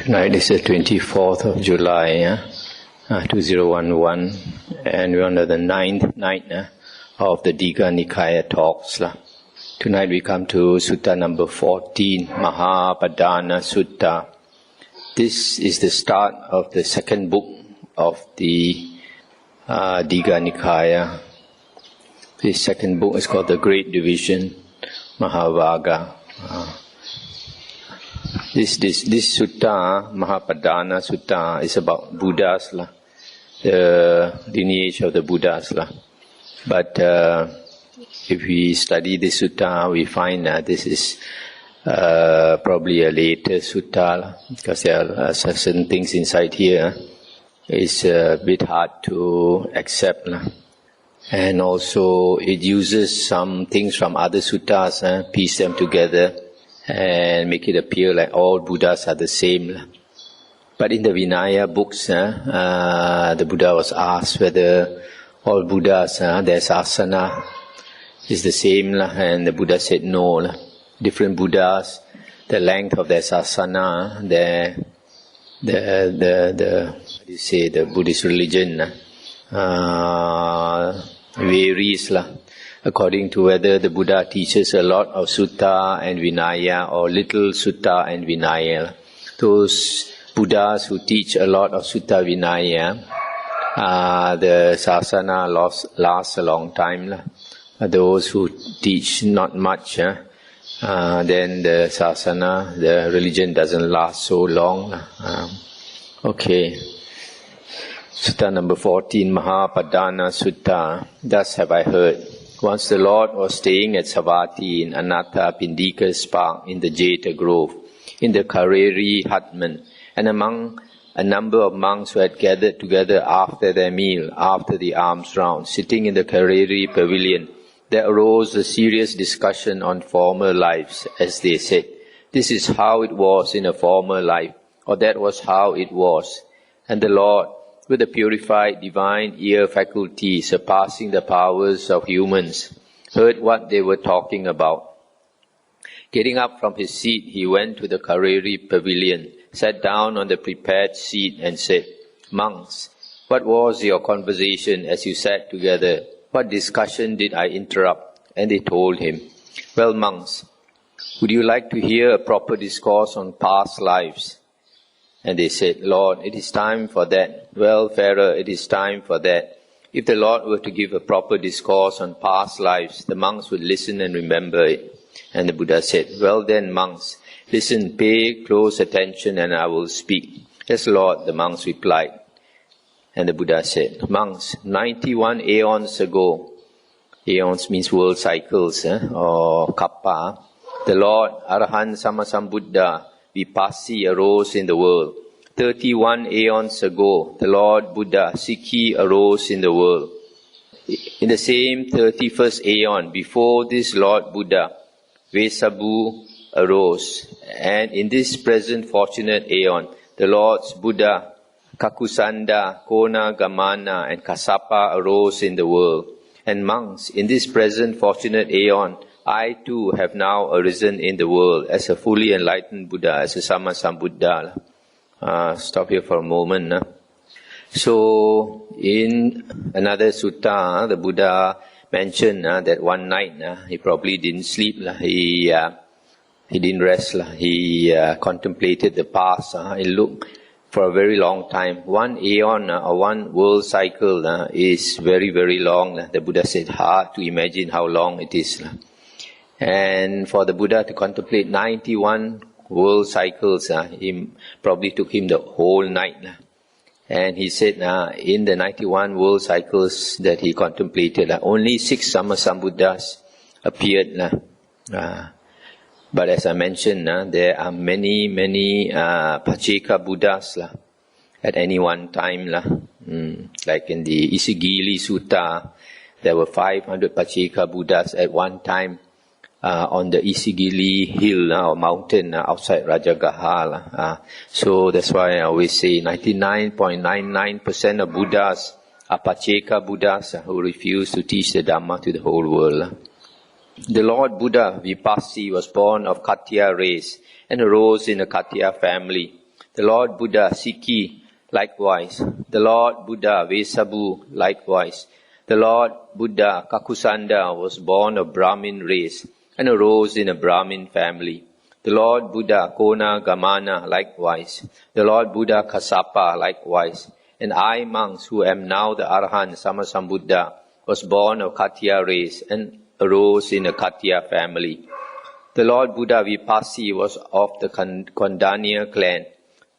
Tonight is the 24th of July, 2011, and we're on the ninth night of the Digha Nikaya talks. Tonight we come to Sutta number 14, Mahapadana Sutta. This is the start of the second book of the Digha Nikaya. This second book is called the Great Division, Mahavaga. This sutta, Mahapadana Sutta, is about Buddhas, the lineage of the Buddhas. But if we study this sutta, we find that this is probably a later sutta, because there are certain things inside here is a bit hard to accept. And also it uses some things from other suttas, piece them together, and make it appear like all Buddhas are the same. But in the Vinaya books, the Buddha was asked whether all Buddhas, their asana is the same, and the Buddha said no. Different Buddhas, the length of their asana, the Buddhist religion varies according to whether the Buddha teaches a lot of sutta and Vinaya or little sutta and Vinaya. Those Buddhas who teach a lot of sutta Vinaya, the sasana lasts a long time. Those who teach not much, then the sasana, the religion doesn't last so long. Okay. Sutta number 14, Mahapadana Sutta. Thus have I heard. Once the Lord was staying at Savatthi in Anatta Pindika's park in the Jeta Grove, in the Kareri Hutman, and among a number of monks who had gathered together after their meal, after the alms round, sitting in the Kareri pavilion, there arose a serious discussion on former lives, as they said. This is how it was in a former life, or that was how it was. And the Lord, with a purified divine ear faculty surpassing the powers of humans, heard what they were talking about. Getting up from his seat, he went to the Kareri pavilion, sat down on the prepared seat and said, "Monks, what was your conversation as you sat together? What discussion did I interrupt?" And they told him, "Well, monks, would you like to hear a proper discourse on past lives?" And they said, "Lord, it is time for that." "Well, Pharaoh, it is time for that." If the Lord were to give a proper discourse on past lives, the monks would listen and remember it. And the Buddha said, "Well then, monks, listen, pay close attention and I will speak." "Yes, Lord," the monks replied. And the Buddha said, "Monks, 91 aeons ago," aeons means world cycles, or kappa, "the Lord Arahant Sammasambuddha Vipassi arose in the world. 31 aeons ago, the Lord Buddha Sikhi arose in the world. In the same 31st aeon, before this Lord Buddha, Vesabu arose. And in this present fortunate aeon, the Lords Buddha, Kakusanda, Kona, Gamana, and Kassapa arose in the world. And monks, in this present fortunate aeon, I too have now arisen in the world as a fully enlightened Buddha, as a Sammasambuddha." Stop here for a moment. So, in another sutta, the Buddha mentioned that one night he probably didn't sleep. He didn't rest. He contemplated the past. He looked for a very long time. One aeon or one world cycle is very, very long. The Buddha said, hard to imagine how long it is. And for the Buddha to contemplate 91 world cycles, it probably took him the whole night. And he said, in the 91 world cycles that he contemplated, only 6 Sammasambuddhas appeared. But as I mentioned, there are many, many Pacceka Buddhas at any one time. Like in the Isigili Sutta, there were 500 Pacceka Buddhas at one time. On the Isigili hill or mountain outside Rajagaha. So that's why I always say 99.99% of Buddhas are Pacceka Buddhas who refuse to teach the Dhamma to the whole world. The Lord Buddha Vipassi was born of Katya race and arose in a Katya family. The Lord Buddha Sikhi, likewise. The Lord Buddha Vesabu, likewise. The Lord Buddha Kakusanda was born of Brahmin race and arose in a Brahmin family. The Lord Buddha Kona Gamana, likewise. The Lord Buddha Kassapa, likewise. And I, monks, who am now the Arahant Sammasambuddha, was born of Katya race and arose in a Katya family. The Lord Buddha Vipassi was of the Kondania clan.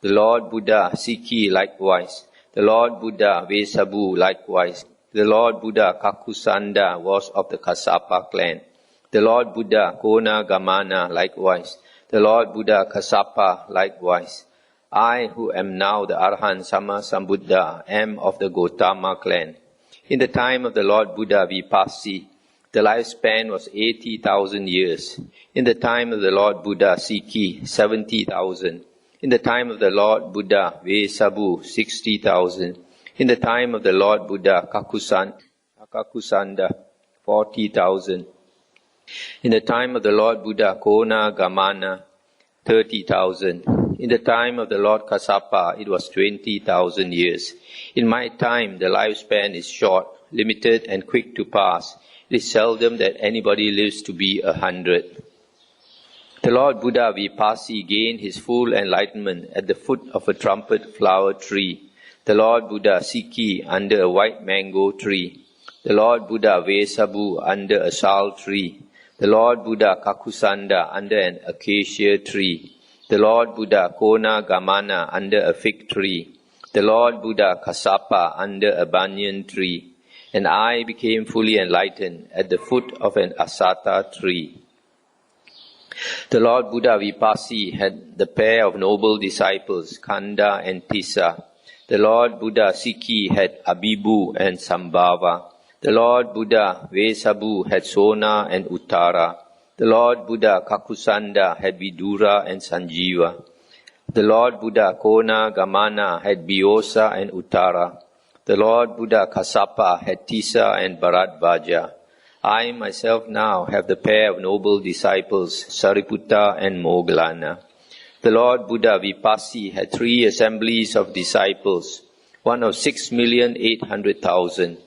The Lord Buddha Sikhi, likewise. The Lord Buddha Vesabu, likewise. The Lord Buddha Kakusanda was of the Kassapa clan. The Lord Buddha Kona Gamana, likewise. The Lord Buddha Kassapa, likewise. I, who am now the Arahant Sammasambuddha, am of the Gotama clan. In the time of the Lord Buddha Vipassi, the lifespan was 80,000 years. In the time of the Lord Buddha Sikhi, 70,000. In the time of the Lord Buddha Vesabu, 60,000. In the time of the Lord Buddha Kakusanda, 40,000. In the time of the Lord Buddha Kona Gamana, 30,000. In the time of the Lord Kassapa, it was 20,000 years. In my time, the lifespan is short, limited, and quick to pass. It is seldom that anybody lives to be 100. The Lord Buddha Vipassi gained his full enlightenment at the foot of a trumpet flower tree. The Lord Buddha Sikhi under a white mango tree. The Lord Buddha Vesabu under a sal tree. The Lord Buddha Kakusanda under an acacia tree. The Lord Buddha Kona Gamana under a fig tree. The Lord Buddha Kassapa under a banyan tree. And I became fully enlightened at the foot of an asata tree. The Lord Buddha Vipassi had the pair of noble disciples, Kanda and Tissa. The Lord Buddha Sikhi had Abibu and Sambhava. The Lord Buddha Vesabu had Sona and Uttara. The Lord Buddha Kakusanda had Vidura and Sanjiva. The Lord Buddha Kona Gamana had Biosa and Uttara. The Lord Buddha Kassapa had Tissa and Bharadvaja. I myself now have the pair of noble disciples, Sariputta and Moggallana. The Lord Buddha Vipassi had 3 assemblies of disciples, one of 6,800,000,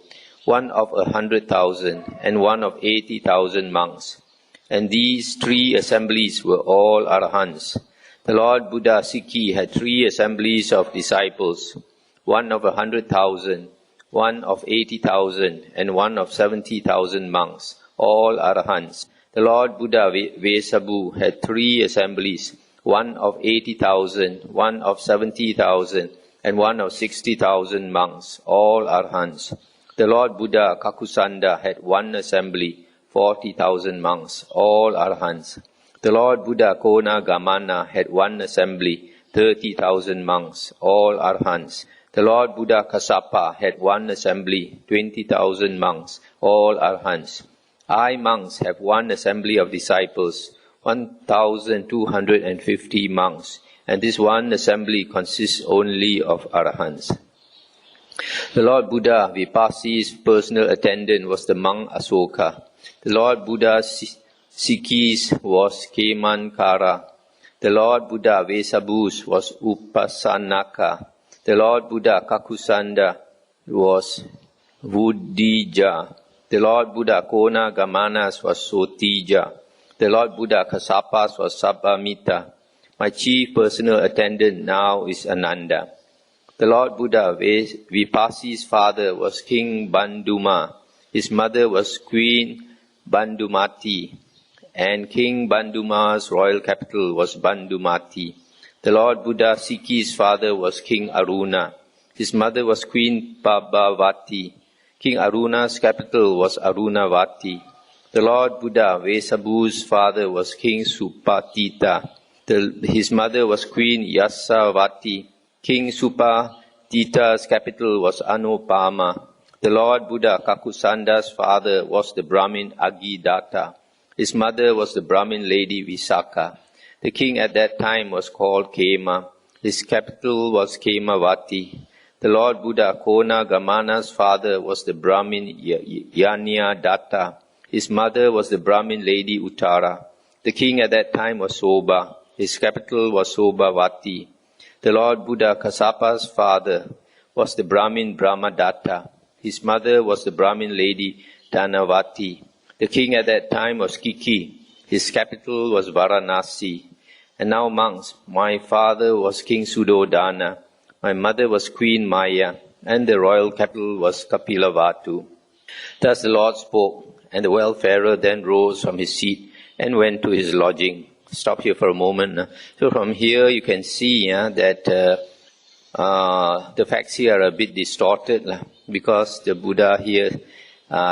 one of 100,000, and one of 80,000 monks. And these 3 assemblies were all Arahants. The Lord Buddha Sikhi had 3 assemblies of disciples, one of 100,000, one of 80,000, and one of 70,000 monks, all Arahants. The Lord Buddha Vesabu had 3 assemblies, one of 80,000, one of 70,000, and one of 60,000 monks, all Arahants. The Lord Buddha Kakusanda had 1 assembly, 40,000 monks, all Arahants. The Lord Buddha Kona Gamana had 1 assembly, 30,000 monks, all Arahants. The Lord Buddha Kassapa had 1 assembly, 20,000 monks, all Arahants. I, monks, have 1 assembly of disciples, 1,250 monks, and this 1 assembly consists only of Arahants. The Lord Buddha Vipassi's personal attendant was the monk Asoka. The Lord Buddha Sikhi's was Kemankara. The Lord Buddha Vesabu's was Upasanaka. The Lord Buddha Kakusanda was Vuddhija. The Lord Buddha Kona Gamanas was Sotija. The Lord Buddha Kassapas was Sabbamita. My chief personal attendant now is Ananda. The Lord Buddha Vipassi's father was King Banduma. His mother was Queen Bandumati. And King Banduma's royal capital was Bandumati. The Lord Buddha Sikhi's father was King Aruna. His mother was Queen Pabhavati. King Aruna's capital was Arunavati. The Lord Buddha Vesabu's father was King Supatita. His mother was Queen Yasavati. King Supatita's capital was Anupama. The Lord Buddha Kakusanda's father was the Brahmin Agidatta. His mother was the Brahmin lady Visakha. The king at that time was called Kema. His capital was Kemavati. The Lord Buddha Kona Gamana's father was the Brahmin Yanyadatta. His mother was the Brahmin lady Uttara. The king at that time was Soba. His capital was Sobhavati. The Lord Buddha Kassapa's father was the Brahmin Brahmadatta. His mother was the Brahmin lady Dhanavati. The king at that time was Kiki. His capital was Varanasi. And now monks, my father was King Suddhodana. My mother was Queen Maya. And the royal capital was Kapilavatu. Thus the Lord spoke, and the wayfarer then rose from his seat and went to his lodging. Stop here for a moment. So from here you can see that the facts here are a bit distorted because the Buddha here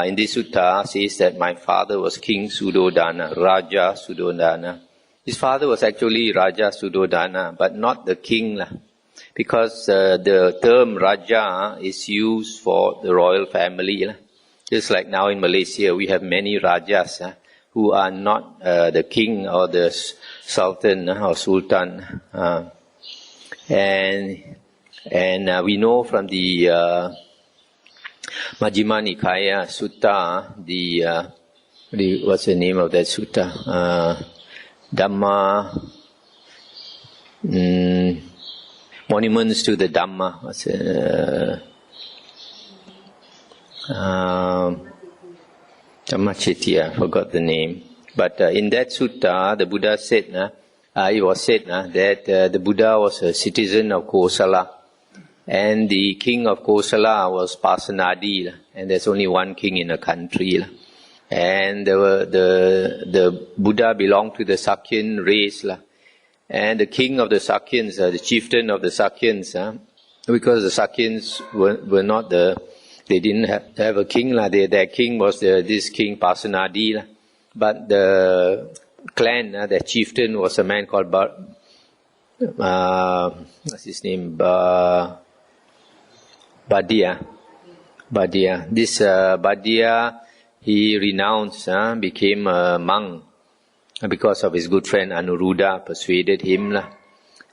in this sutta says that my father was King Suddhodana, Raja Suddhodana. His father was actually Raja Suddhodana, but not the king, because the term Raja is used for the royal family. Just like now in Malaysia, we have many Rajas who are not the king or the sultan or sultan. And we know from the Majjhima Nikaya Sutta, what's the name of that sutta? Monuments to the Dhamma. What's Dhammachettiya, I forgot the name. But in that sutta, the Buddha said, it was said that the Buddha was a citizen of Kosala, and the king of Kosala was Pasenadi, and there's only one king in a country. And the Buddha belonged to the Sakyan race, and the king of the Sakyans, the chieftain of the Sakyans, because the Sakyans were not they didn't have a king, their king was this king Pasenadi, but the clan, the chieftain was a man called what's his name? Badia. This Badia, he renounced, became a monk because of his good friend Anuruddha persuaded him.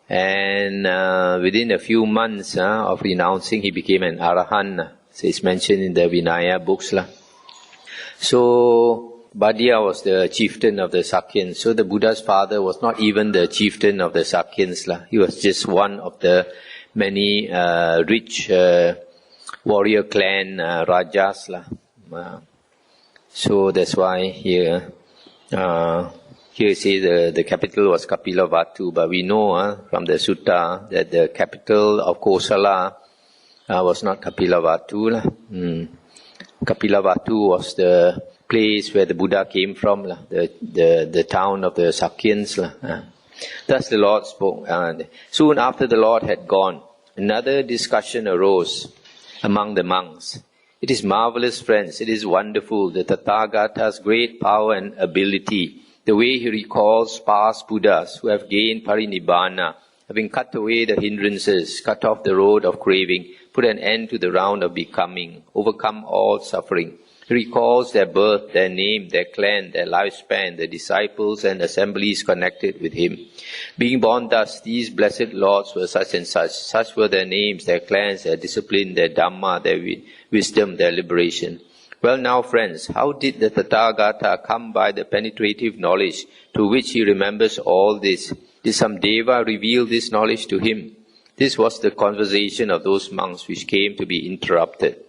And within a few months of renouncing, he became an Arahant. So it's mentioned in the Vinaya books. So Badia was the chieftain of the Sakyans. So the Buddha's father was not even the chieftain of the Sakyans. He was just one of the many rich warrior clan Rajas. So that's why here it says the capital was Kapilavatu. But we know from the sutta that the capital of Kosala was not Kapilavatu. Kapilavatu was the place where the Buddha came from, the town of the Sakyans. Thus the Lord spoke. Soon after the Lord had gone, another discussion arose among the monks. It is marvelous, friends, it is wonderful, the Tathagata's great power and ability, the way he recalls past Buddhas who have gained parinibbana, having cut away the hindrances, cut off the road of craving, put an end to the round of becoming, overcome all suffering. He recalls their birth, their name, their clan, their lifespan, their disciples and assemblies connected with him. Being born thus, these blessed lords were such and such. Such were their names, their clans, their discipline, their Dhamma, their wisdom, their liberation. Well now, friends, how did the Tathagata come by the penetrative knowledge to which he remembers all this? Did some Deva reveal this knowledge to him? This was the conversation of those monks which came to be interrupted.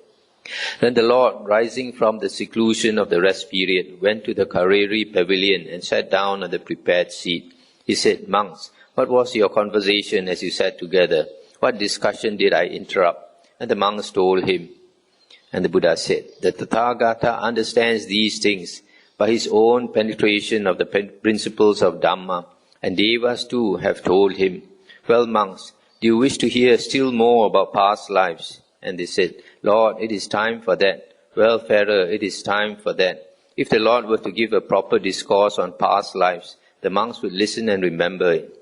Then the Lord, rising from the seclusion of the rest period, went to the Kareri pavilion and sat down on the prepared seat. He said, "Monks, what was your conversation as you sat together? What discussion did I interrupt?" And the monks told him. And the Buddha said, "The Tathagata understands these things by his own penetration of the principles of Dhamma, and Devas too have told him. Well, monks, do you wish to hear still more about past lives?" And they said, "Lord, it is time for that. Well, Pharaoh, it is time for that." If the Lord were to give a proper discourse on past lives, the monks would listen and remember it.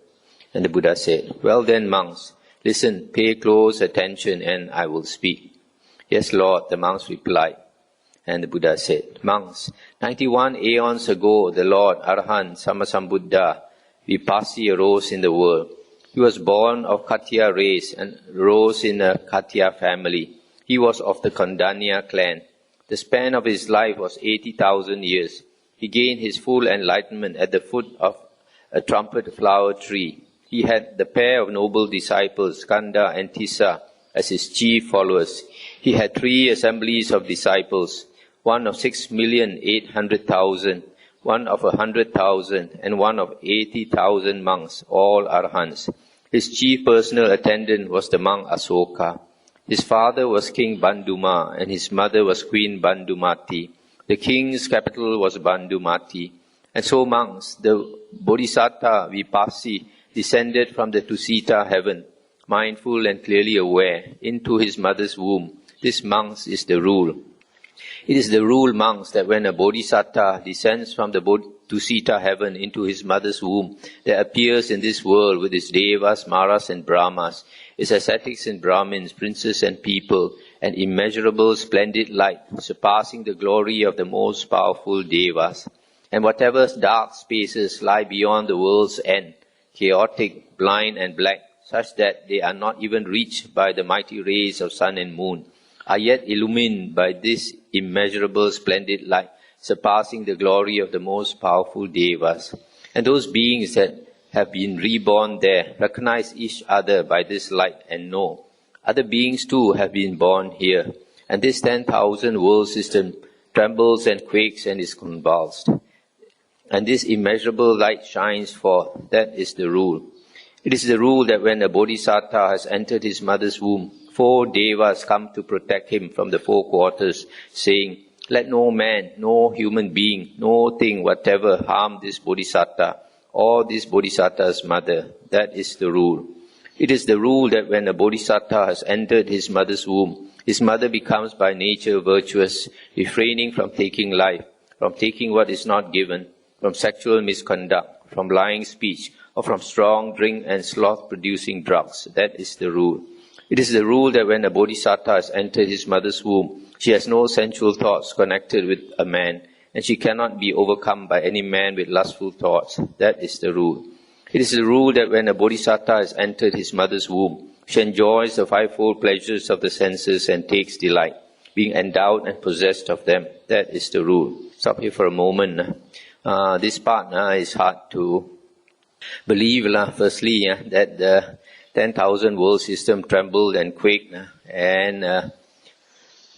And the Buddha said, "Well then, monks, listen, pay close attention, and I will speak." "Yes, Lord," the monks replied. And the Buddha said, "Monks, 91 aeons ago, the Lord, Arahant, Sammasambuddha, Vipassi arose in the world. He was born of Katya race and rose in a Katya family. He was of the Kondanya clan. The span of his life was 80,000 years. He gained his full enlightenment at the foot of a trumpet flower tree. He had the pair of noble disciples, Kanda and Tissa, as his chief followers. He had 3 assemblies of disciples, one of 6,800,000, one of 100,000, and one of 80,000 monks, all arahants. His chief personal attendant was the monk Asoka. His father was King Banduma, and his mother was Queen Bandumati. The king's capital was Bandumati. And so monks, the Bodhisattva Vipassi, descended from the Tusita heaven, mindful and clearly aware, into his mother's womb. This, monks, is the rule. It is the rule, monks, that when a Bodhisattva descends from the Tusita heaven into his mother's womb, there appears in this world with its Devas, Maras and Brahmas, its ascetics and Brahmins, princes and people, an immeasurable splendid light, surpassing the glory of the most powerful Devas. And whatever dark spaces lie beyond the world's end, chaotic, blind and black, such that they are not even reached by the mighty rays of sun and moon, are yet illumined by this immeasurable splendid light, surpassing the glory of the most powerful Devas. And those beings that have been reborn there recognize each other by this light and know. Other beings too have been born here, and this 10,000 world system trembles and quakes and is convulsed. And this immeasurable light shines forth. That is the rule. It is the rule that when a Bodhisattva has entered his mother's womb, 4 Devas come to protect him from the 4 quarters, saying, "Let no man, no human being, no thing whatever harm this Bodhisattva or this Bodhisattva's mother." That is the rule. It is the rule that when a Bodhisattva has entered his mother's womb, his mother becomes by nature virtuous, refraining from taking life, from taking what is not given, from sexual misconduct, from lying speech, or from strong drink and sloth-producing drugs. That is the rule. It is the rule that when a Bodhisattva has entered his mother's womb, she has no sensual thoughts connected with a man, and she cannot be overcome by any man with lustful thoughts. That is the rule. It is the rule that when a Bodhisattva has entered his mother's womb, she enjoys the 5-fold pleasures of the senses and takes delight, being endowed and possessed of them. That is the rule. Stop here for a moment. This part is hard to believe. Firstly, that the 10,000 world system trembled and quaked, and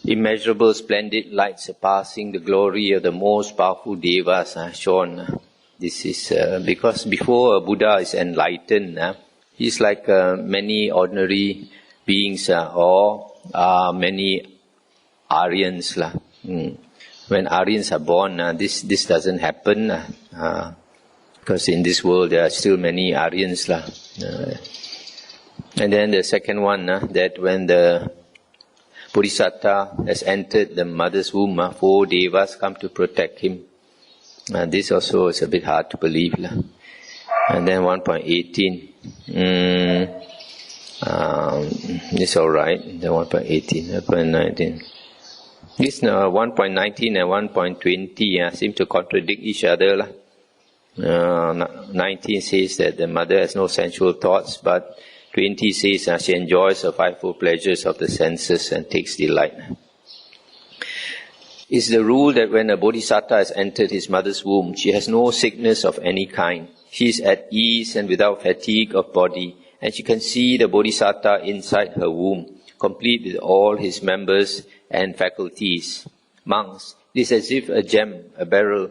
immeasurable splendid light surpassing the glory of the most powerful Devas shone. This is because before a Buddha is enlightened, he's like many ordinary beings or many Aryans. When Aryans are born, this doesn't happen because in this world there are still many Aryans. And then the second one, that when the Bodhisattva has entered the mother's womb, 4 Devas come to protect him. This also is a bit hard to believe. And then 1.18, it's alright, the 1.18, 1.19. This 1.19 and 1.20 seem to contradict each other. 19 says that the mother has no sensual thoughts, but 20 says she enjoys the 5-fold pleasures of the senses and takes delight. It's the rule that when a Bodhisattva has entered his mother's womb, she has no sickness of any kind. She is at ease and without fatigue of body, and she can see the Bodhisattva inside her womb, complete with all his members and faculties. Monks, it is as if a gem, a beryl,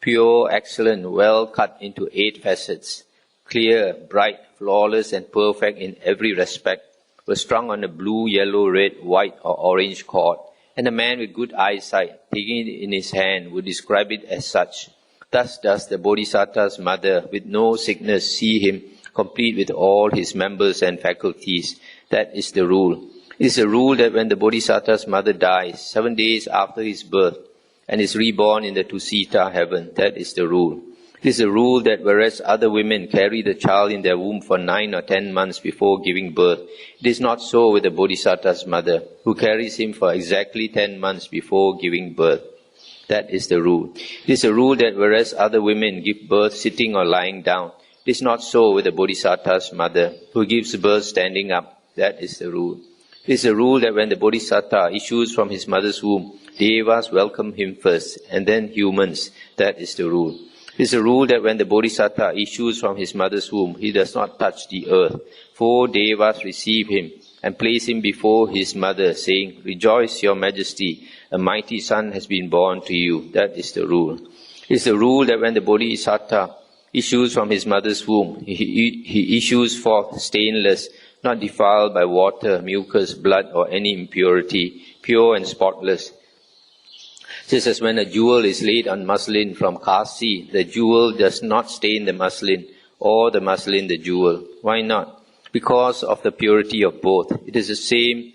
pure, excellent, well cut into 8 facets, clear, bright, flawless and perfect in every respect, was strung on a blue, yellow, red, white or orange cord, and a man with good eyesight, taking it in his hand, would describe it as such. Thus does the Bodhisattva's mother, with no sickness, see him, complete with all his members and faculties. That is the rule. It is a rule that when the Bodhisattva's mother dies, 7 days after his birth, and is reborn in the Tusita heaven, that is the rule. It is a rule that whereas other women carry the child in their womb for 9 or 10 months before giving birth, it is not so with the Bodhisattva's mother, who carries him for exactly 10 months before giving birth. That is the rule. It is a rule that whereas other women give birth sitting or lying down, it is not so with the Bodhisattva's mother, who gives birth standing up. That is the rule. It is a rule that when the Bodhisattva issues from his mother's womb, Devas welcome him first, and then humans. That is the rule. It is a rule that when the Bodhisattva issues from his mother's womb, he does not touch the earth. 4 devas receive him and place him before his mother, saying, "Rejoice, your majesty, a mighty son has been born to you." That is the rule. It is the rule that when the Bodhisattva issues from his mother's womb, he issues forth stainless, not defiled by water, mucus, blood, or any impurity, pure and spotless. Just as when a jewel is laid on muslin from Kasi, the jewel does not stain the muslin, or the muslin the jewel. Why not? Because of the purity of both. It is the same.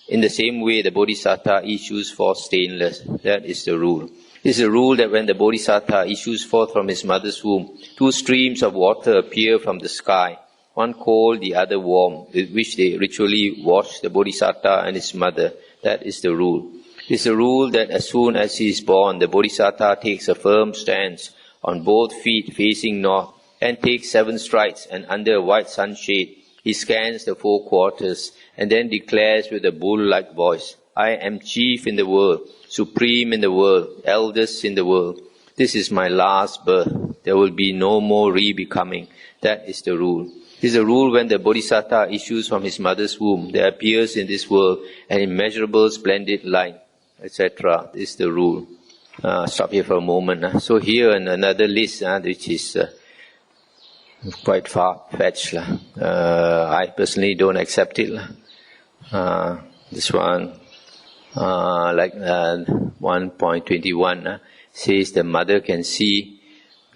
In the same way, the Bodhisattva issues forth stainless. That is the rule. It is a rule that when the Bodhisattva issues forth from his mother's womb, 2 streams of water appear from the sky, one cold, the other warm, with which they ritually wash the Bodhisattva and his mother. That is the rule. It is a rule that as soon as he is born, the Bodhisattva takes a firm stance on both feet facing north and takes 7 strides, and under a white sunshade he scans the 4 quarters and then declares with a bull-like voice, "I am chief in the world, supreme in the world, eldest in the world. This is my last birth. There will be no more re-becoming." That is the rule. It is a rule when the Bodhisattva issues from his mother's womb, there appears in this world an immeasurable splendid light, etc. This is the rule. Stop here for a moment. So here another list, which is quite far-fetched. I personally don't accept it. This one, like 1.21, says the mother can see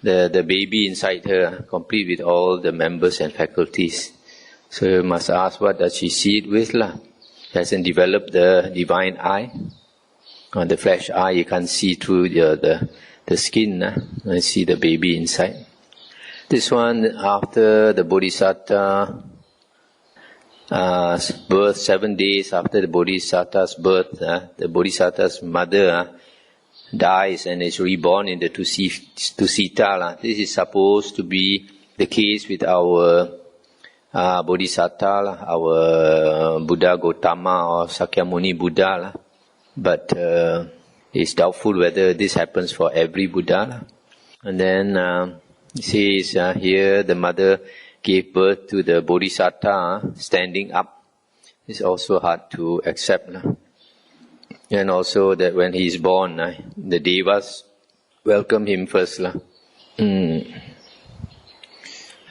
the baby inside her, complete with all the members and faculties. So you must ask, what does she see it with? Hasn't developed the divine eye. On the flesh eye, you can't see through the skin. You see the baby inside. This one, after the Bodhisattva birth, 7 days after the Bodhisattva's birth, the Bodhisattva's mother dies and is reborn in the Tusita. This is supposed to be the case with our Bodhisattva, our Buddha Gautama or Sakyamuni Buddha. But it's doubtful whether this happens for every Buddha. And then it says here the mother gave birth to the Bodhisattva standing up. It's also hard to accept. And also that when he is born, the Devas welcome him first. And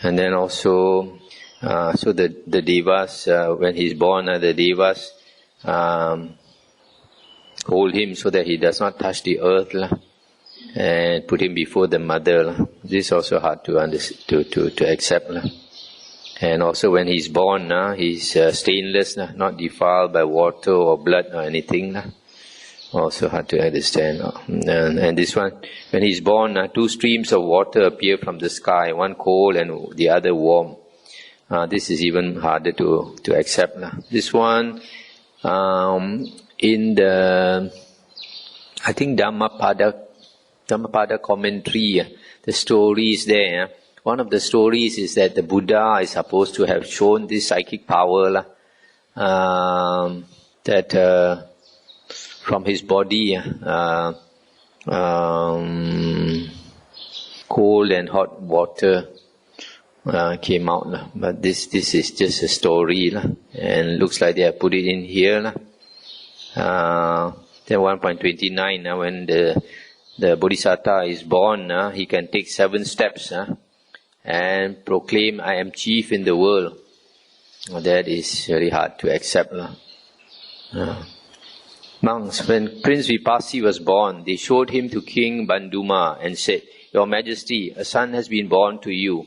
then also, so the Devas, when he is born, the Devas hold him so that he does not touch the earth and put him before the mother. This is also hard to accept. And also when he is born, he's stainless, not defiled by water or blood or anything. Also hard to understand. And this one, when he is born, 2 streams of water appear from the sky, one cold and the other warm. This is even harder to accept. This one, in the, I think Dhammapada commentary, the story is there. One of the stories is that the Buddha is supposed to have shown this psychic power that from his body cold and hot water came out. But this is just a story and looks like they have put it in here. Then 1.29, when the Bodhisattva is born, he can take 7 steps and proclaim, "I am chief in the world." That is very hard to accept. Monks, when Prince Vipassi was born, they showed him to King Banduma and said, "Your Majesty, a son has been born to you.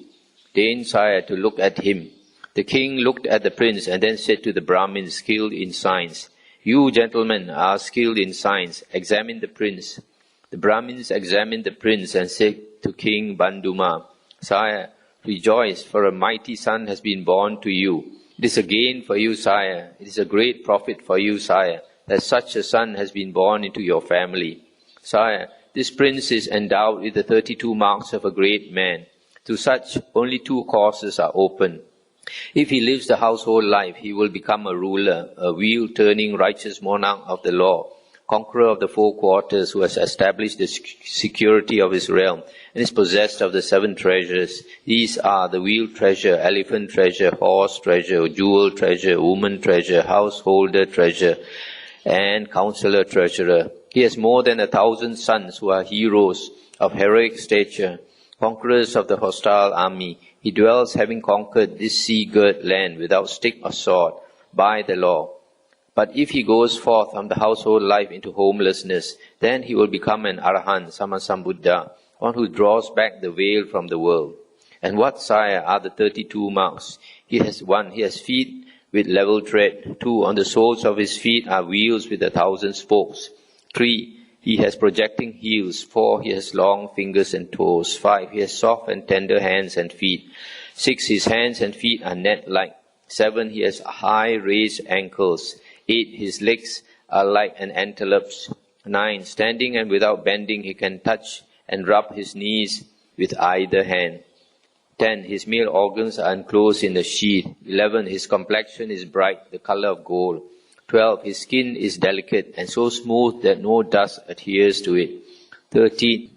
Deign, sire, to look at him." The king looked at the prince and then said to the Brahmins skilled in science, "You gentlemen are skilled in science. Examine the prince." The Brahmins examined the prince and said to King Banduma, "Sire, rejoice, for a mighty son has been born to you. It is a gain for you, sire. It is a great profit for you, sire, that such a son has been born into your family. Sire, this prince is endowed with the 32 marks of a great man. To such, only 2 courses are open. If he lives the household life, he will become a ruler, a wheel-turning righteous monarch of the law. conqueror of the four quarters, who has established the security of his realm and is possessed of the 7 treasures. These are the wheel treasure, elephant treasure, horse treasure, jewel treasure, woman treasure, householder treasure, and counselor treasurer. He has more than 1,000 sons who are heroes of heroic stature, conquerors of the hostile army. He dwells, having conquered this sea-girt land without stick or sword, by the law. But if he goes forth from the household life into homelessness, then he will become an Arahant, Sammasambuddha, one who draws back the veil from the world. And what, sire, are the 32 marks? He has 1. He has feet with level tread. 2. On the soles of his feet are wheels with 1,000 spokes. 3. He has projecting heels. 4. He has long fingers and toes. 5. He has soft and tender hands and feet. 6. His hands and feet are net-like. 7. He has high raised ankles. 8. His legs are like an antelope's. 9. Standing and without bending, he can touch and rub his knees with either hand. 10. His male organs are enclosed in a sheath. 11. His complexion is bright, the color of gold. 12. His skin is delicate and so smooth that no dust adheres to it. 13.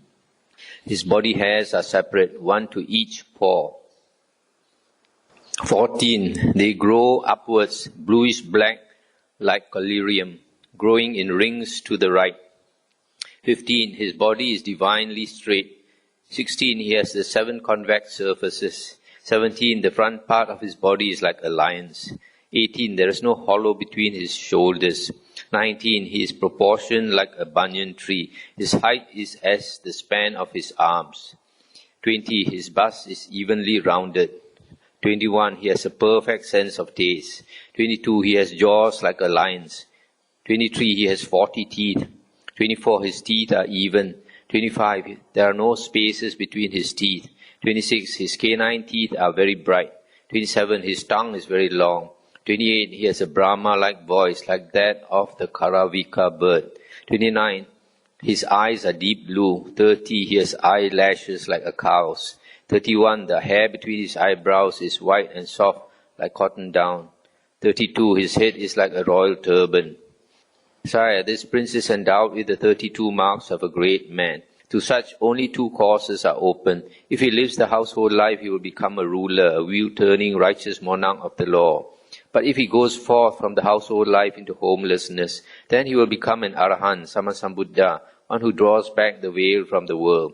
His body hairs are separate, 1 to each paw. 14. They grow upwards, bluish black, like collyrium, growing in rings to the right. 15. His body is divinely straight. 16. He has the 7 convex surfaces. 17. The front part of his body is like a lion's. 18. There is no hollow between his shoulders. 19. He is proportioned like a banyan tree. His height is as the span of his arms. 20. His bust is evenly rounded. 21. He has a perfect sense of taste. 22. He has jaws like a lion's. 23. He has 40 teeth. 24. His teeth are even. 25. There are no spaces between his teeth. 26. His canine teeth are very bright. 27. His tongue is very long. 28. He has a Brahma-like voice, like that of the Karavika bird. 29. His eyes are deep blue. 30. He has eyelashes like a cow's. 31. The hair between his eyebrows is white and soft, like cotton down. 32. His head is like a royal turban. Sire, this prince is endowed with the 32 marks of a great man. To such, only 2 courses are open. If he lives the household life, he will become a ruler, a wheel-turning righteous monarch of the law. But if he goes forth from the household life into homelessness, then he will become an Arahant, Sammasambuddha, one who draws back the veil from the world.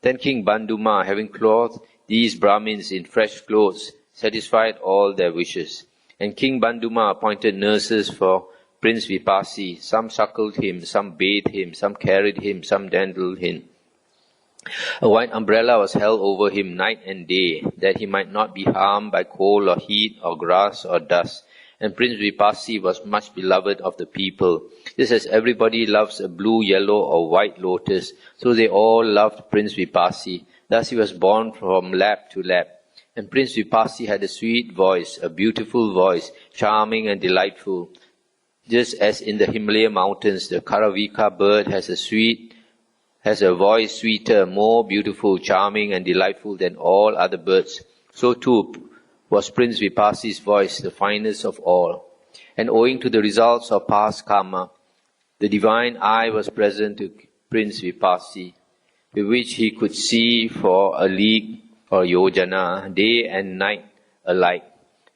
Then King Banduma, having clothed these Brahmins in fresh clothes, satisfied all their wishes. And King Banduma appointed nurses for Prince Vipassi. Some suckled him, some bathed him, some carried him, some dandled him. A white umbrella was held over him night and day, that he might not be harmed by cold or heat or grass or dust. And Prince Vipassi was much beloved of the people. Just as everybody loves a blue, yellow or white lotus, so they all loved Prince Vipassi. Thus he was born from lap to lap. And Prince Vipassi had a sweet voice, a beautiful voice, charming and delightful. Just as in the Himalaya mountains, the Karavika bird has a voice sweeter, more beautiful, charming and delightful than all other birds, so too was Prince Vipassi's voice the finest of all. And owing to the results of past karma, the divine eye was present to Prince Vipassi, with which he could see for a league or yojana, day and night alike.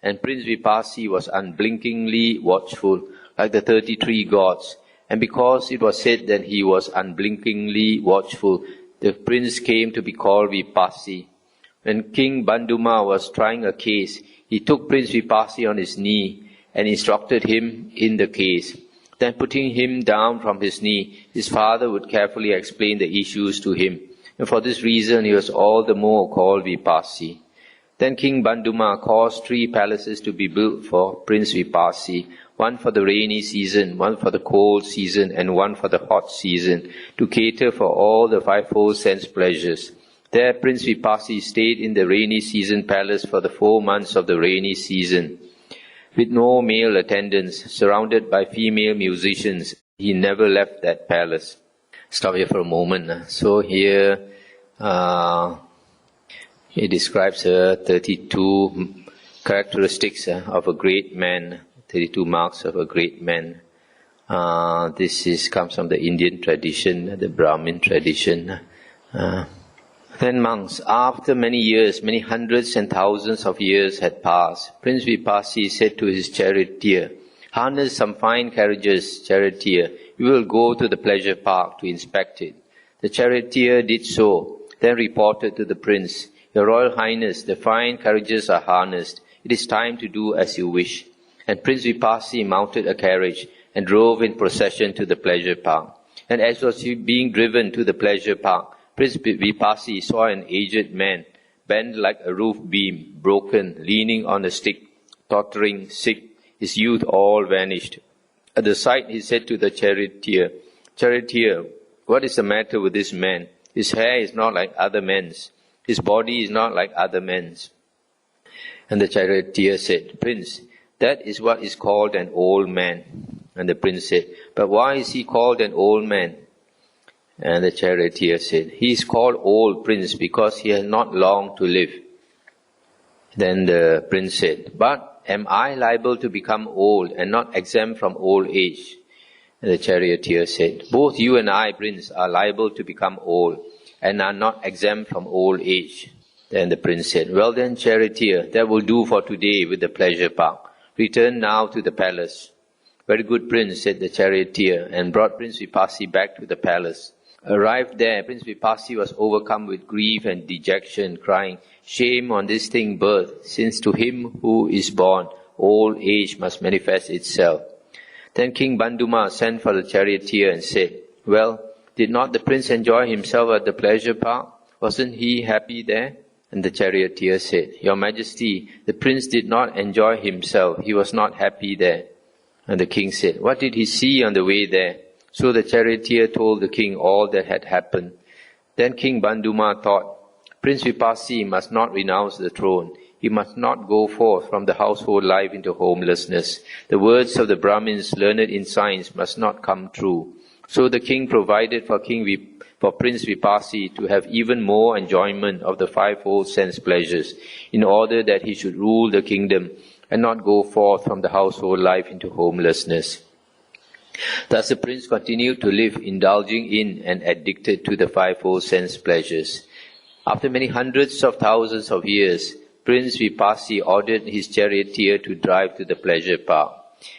And Prince Vipassi was unblinkingly watchful, like the 33 gods. And because it was said that he was unblinkingly watchful, the prince came to be called Vipassi. When King Banduma was trying a case, he took Prince Vipassi on his knee and instructed him in the case. Then putting him down from his knee, his father would carefully explain the issues to him. And for this reason he was all the more called Vipassi. Then King Banduma caused 3 palaces to be built for Prince Vipassi, one for the rainy season, one for the cold season, and one for the hot season, to cater for all the 5-fold sense pleasures. There Prince Vipassi stayed in the rainy season palace for the 4 months of the rainy season. With no male attendants, surrounded by female musicians, he never left that palace. Stop here for a moment. So here he describes 32 characteristics of a great man, 32 marks of a great man. This comes from the Indian tradition, the Brahmin tradition. Then monks, after many years, many hundreds and thousands of years had passed, Prince Vipassi said to his charioteer, "Harness some fine carriages, charioteer. We will go to the pleasure park to inspect it." The charioteer did so, then reported to the prince, "Your Royal Highness, the fine carriages are harnessed. It is time to do as you wish." And Prince Vipassi mounted a carriage and drove in procession to the pleasure park. And as was being driven to the pleasure park, Prince Vipassi saw an aged man, bent like a roof beam, broken, leaning on a stick, tottering, sick, his youth all vanished. At the sight he said to the charioteer, "Charioteer, what is the matter with this man? His hair is not like other men's. His body is not like other men's." And the charioteer said, "Prince, that is what is called an old man." And the prince said, "But why is he called an old man?" And the charioteer said, "He is called old, Prince, because he has not long to live." Then the prince said, "But am I liable to become old and not exempt from old age?" And the charioteer said, "Both you and I, Prince, are liable to become old and are not exempt from old age." Then the prince said, "Well then, charioteer, that will do for today with the pleasure park. Return now to the palace." "Very good, Prince," said the charioteer, and brought Prince Vipassi back to the palace. Arrived there, Prince Vipassi was overcome with grief and dejection, crying, "Shame on this thing birth, since to him who is born, old age must manifest itself." Then King Banduma sent for the charioteer and said, "Well, did not the prince enjoy himself at the pleasure park? Wasn't he happy there?" And the charioteer said, "Your Majesty, the prince did not enjoy himself. He was not happy there." And the king said, "What did he see on the way there?" So the charioteer told the king all that had happened. Then King Banduma thought, "Prince Vipassi must not renounce the throne. He must not go forth from the household life into homelessness. The words of the Brahmins learned in science must not come true." So the king provided for Prince Vipassi to have even more enjoyment of the fivefold sense pleasures, in order that he should rule the kingdom and not go forth from the household life into homelessness. Thus the prince continued to live, indulging in and addicted to the fivefold sense pleasures. After many hundreds of thousands of years, Prince Vipassi ordered his charioteer to drive to the pleasure park.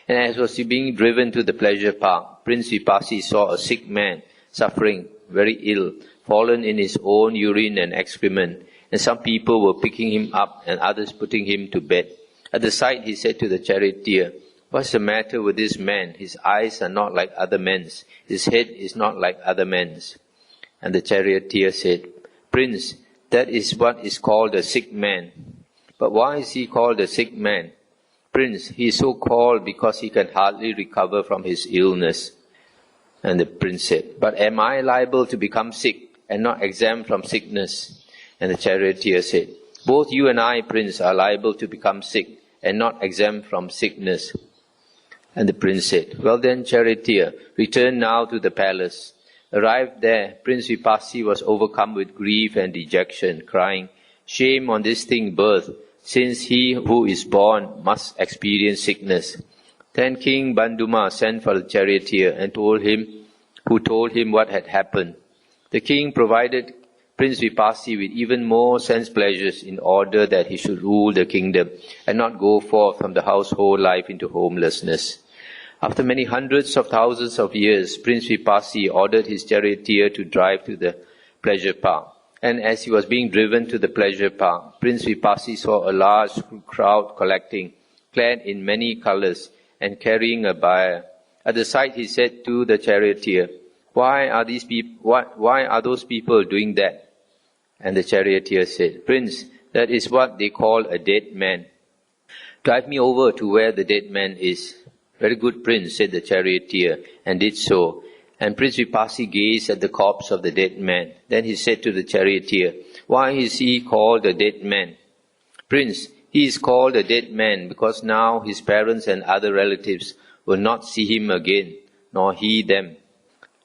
And as was being driven to the pleasure park, Prince Vipassi saw a sick man, suffering, very ill, fallen in his own urine and excrement, and some people were picking him up and others putting him to bed. At the sight he said to the charioteer, "What's the matter with this man? His eyes are not like other men's. His head is not like other men's." And the charioteer said, "Prince, that is what is called a sick man." "But why is he called a sick man?" "Prince, he is so called because he can hardly recover from his illness." And the prince said, "But am I liable to become sick and not exempt from sickness?" And the charioteer said, "Both you and I, Prince, are liable to become sick and not exempt from sickness." And the prince said, "Well then, charioteer, return now to the palace." Arrived there, Prince Vipassi was overcome with grief and dejection, crying, "Shame on this thing birth, since he who is born must experience sickness." Then King Banduma sent for the charioteer and told him what had happened. The king provided Prince Vipassi with even more sense pleasures in order that he should rule the kingdom and not go forth from the household life into homelessness. After many hundreds of thousands of years, Prince Vipassi ordered his charioteer to drive to the pleasure park. And as he was being driven to the pleasure park, Prince Vipassi saw a large crowd collecting, clad in many colors and carrying a bier. At the sight he said to the charioteer, Why are those people doing that?" And the charioteer said, "Prince, that is what they call a dead man. Drive me over to where the dead man is." "Very good, Prince," said the charioteer, and did so. And Prince Vipassi gazed at the corpse of the dead man. Then he said to the charioteer, "Why is he called a dead man?" "Prince, he is called a dead man because now his parents and other relatives will not see him again, nor he them."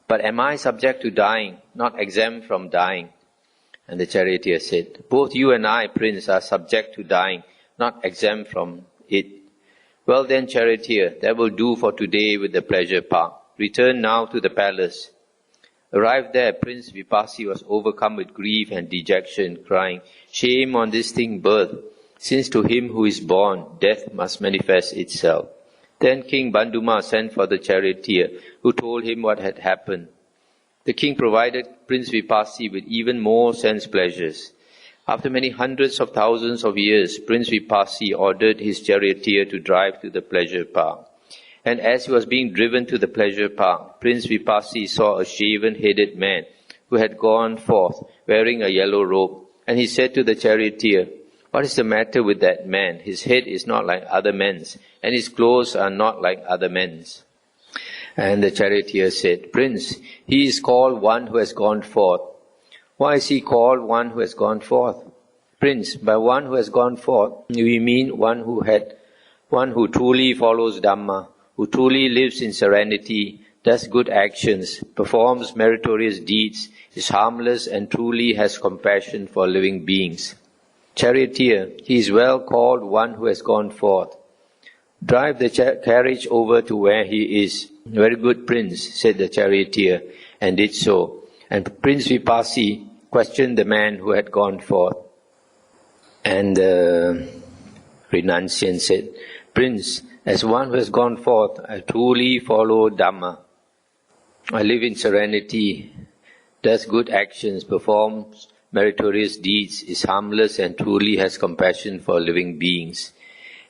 "But am I subject to dying, not exempt from dying?" And the charioteer said, "Both you and I, Prince, are subject to dying, not exempt from it." Well then, charioteer, that will do for today with the pleasure park. Return now to the palace. Arrived there, Prince Vipassi was overcome with grief and dejection, crying, "Shame on this thing birth, since to him who is born, death must manifest itself." Then King Banduma sent for the charioteer, who told him what had happened. The king provided Prince Vipassi with even more sense pleasures. After many hundreds of thousands of years, Prince Vipassi ordered his charioteer to drive to the pleasure park. And as he was being driven to the pleasure park, Prince Vipassi saw a shaven-headed man who had gone forth wearing a yellow robe. And he said to the charioteer, "What is the matter with that man? His head is not like other men's, and his clothes are not like other men's." And the charioteer said, "Prince, he is called one who has gone forth." "Why is he called one who has gone forth?" "Prince, by one who has gone forth, we mean one who truly follows Dhamma, who truly lives in serenity, does good actions, performs meritorious deeds, is harmless and truly has compassion for living beings." "Charioteer, he is well called one who has gone forth. Drive the carriage over to where he is." "Very good, Prince," said the charioteer, and did so. And Prince Vipassi questioned the man who had gone forth. And the renunciant said, "Prince, as one who has gone forth, I truly follow Dhamma. I live in serenity, does good actions, performs meritorious deeds, is harmless and truly has compassion for living beings."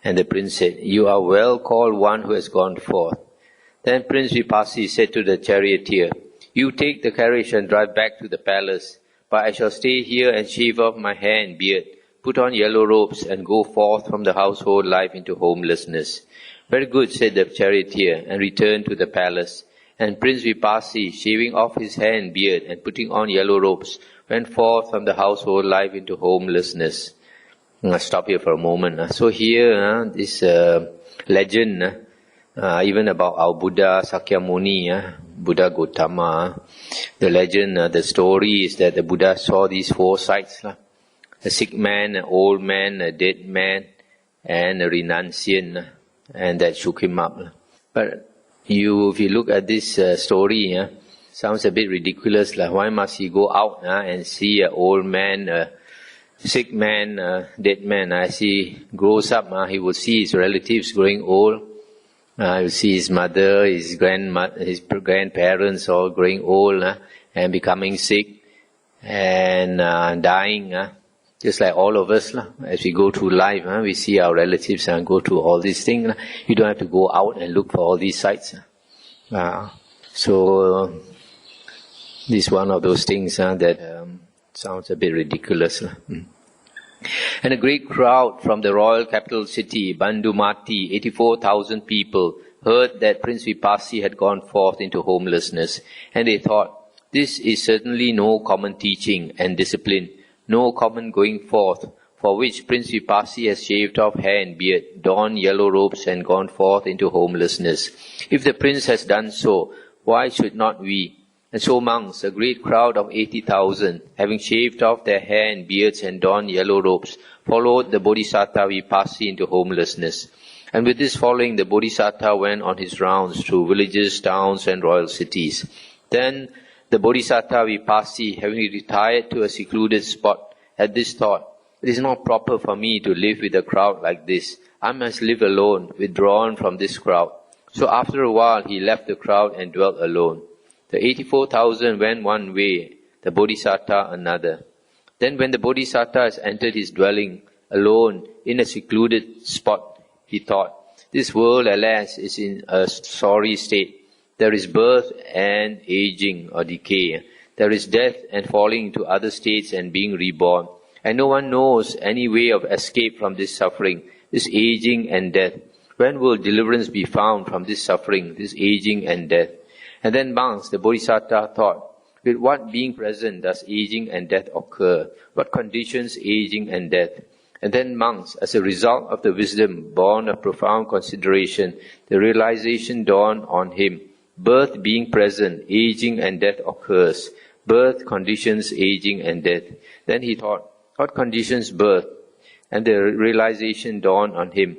And the prince said, "You are well called one who has gone forth." Then Prince Vipassi said to the charioteer, "You take the carriage and drive back to the palace, but I shall stay here and shave off my hair and beard, put on yellow robes, and go forth from the household life into homelessness." "Very good," said the charioteer, and returned to the palace. And Prince Vipassi, shaving off his hair and beard and putting on yellow robes, went forth from the household life into homelessness. I'll stop here for a moment. So here, this legend, even about our Buddha Sakyamuni, Buddha Gautama, the legend, the story is that the Buddha saw these four sights. A sick man, an old man, a dead man, and a renunciant, and that shook him up. But if you look at this story, sounds a bit ridiculous. Why must he go out and see an old man, a sick man, a dead man? As he grows up, he will see his relatives growing old. He will see his mother, his grandparents all growing old and becoming sick and dying. Just like all of us, as we go through life, we see our relatives and go through all these things. You don't have to go out and look for all these sights. So this is one of those things that sounds a bit ridiculous. And a great crowd from the royal capital city, Bandumati, 84,000 people, heard that Prince Vipassi had gone forth into homelessness, and they thought, "This is certainly no common teaching and discipline, no common going forth, for which Prince Vipassi has shaved off hair and beard, donned yellow robes, and gone forth into homelessness. If the prince has done so, why should not we?" And so monks, a great crowd of 80,000, having shaved off their hair and beards and donned yellow robes, followed the Bodhisattva Vipassi into homelessness. And with this following, the Bodhisattva went on his rounds through villages, towns, and royal cities. Then the Bodhisattva Vipassi, having retired to a secluded spot, had this thought, "It is not proper for me to live with a crowd like this. I must live alone, withdrawn from this crowd." So after a while, he left the crowd and dwelt alone. The 84,000 went one way, the Bodhisattva another. Then when the Bodhisattva has entered his dwelling, alone, in a secluded spot, he thought, "This world, alas, is in a sorry state. There is birth and aging or decay. There is death and falling into other states and being reborn. And no one knows any way of escape from this suffering, this aging and death. When will deliverance be found from this suffering, this aging and death?" And then monks, the Bodhisattva thought, with what being present does aging and death occur? What conditions aging and death? And then monks, as a result of the wisdom born of profound consideration, the realization dawned on him. Birth being present, aging and death occurs. Birth conditions aging and death. Then he thought, what conditions birth? And the realization dawned on him.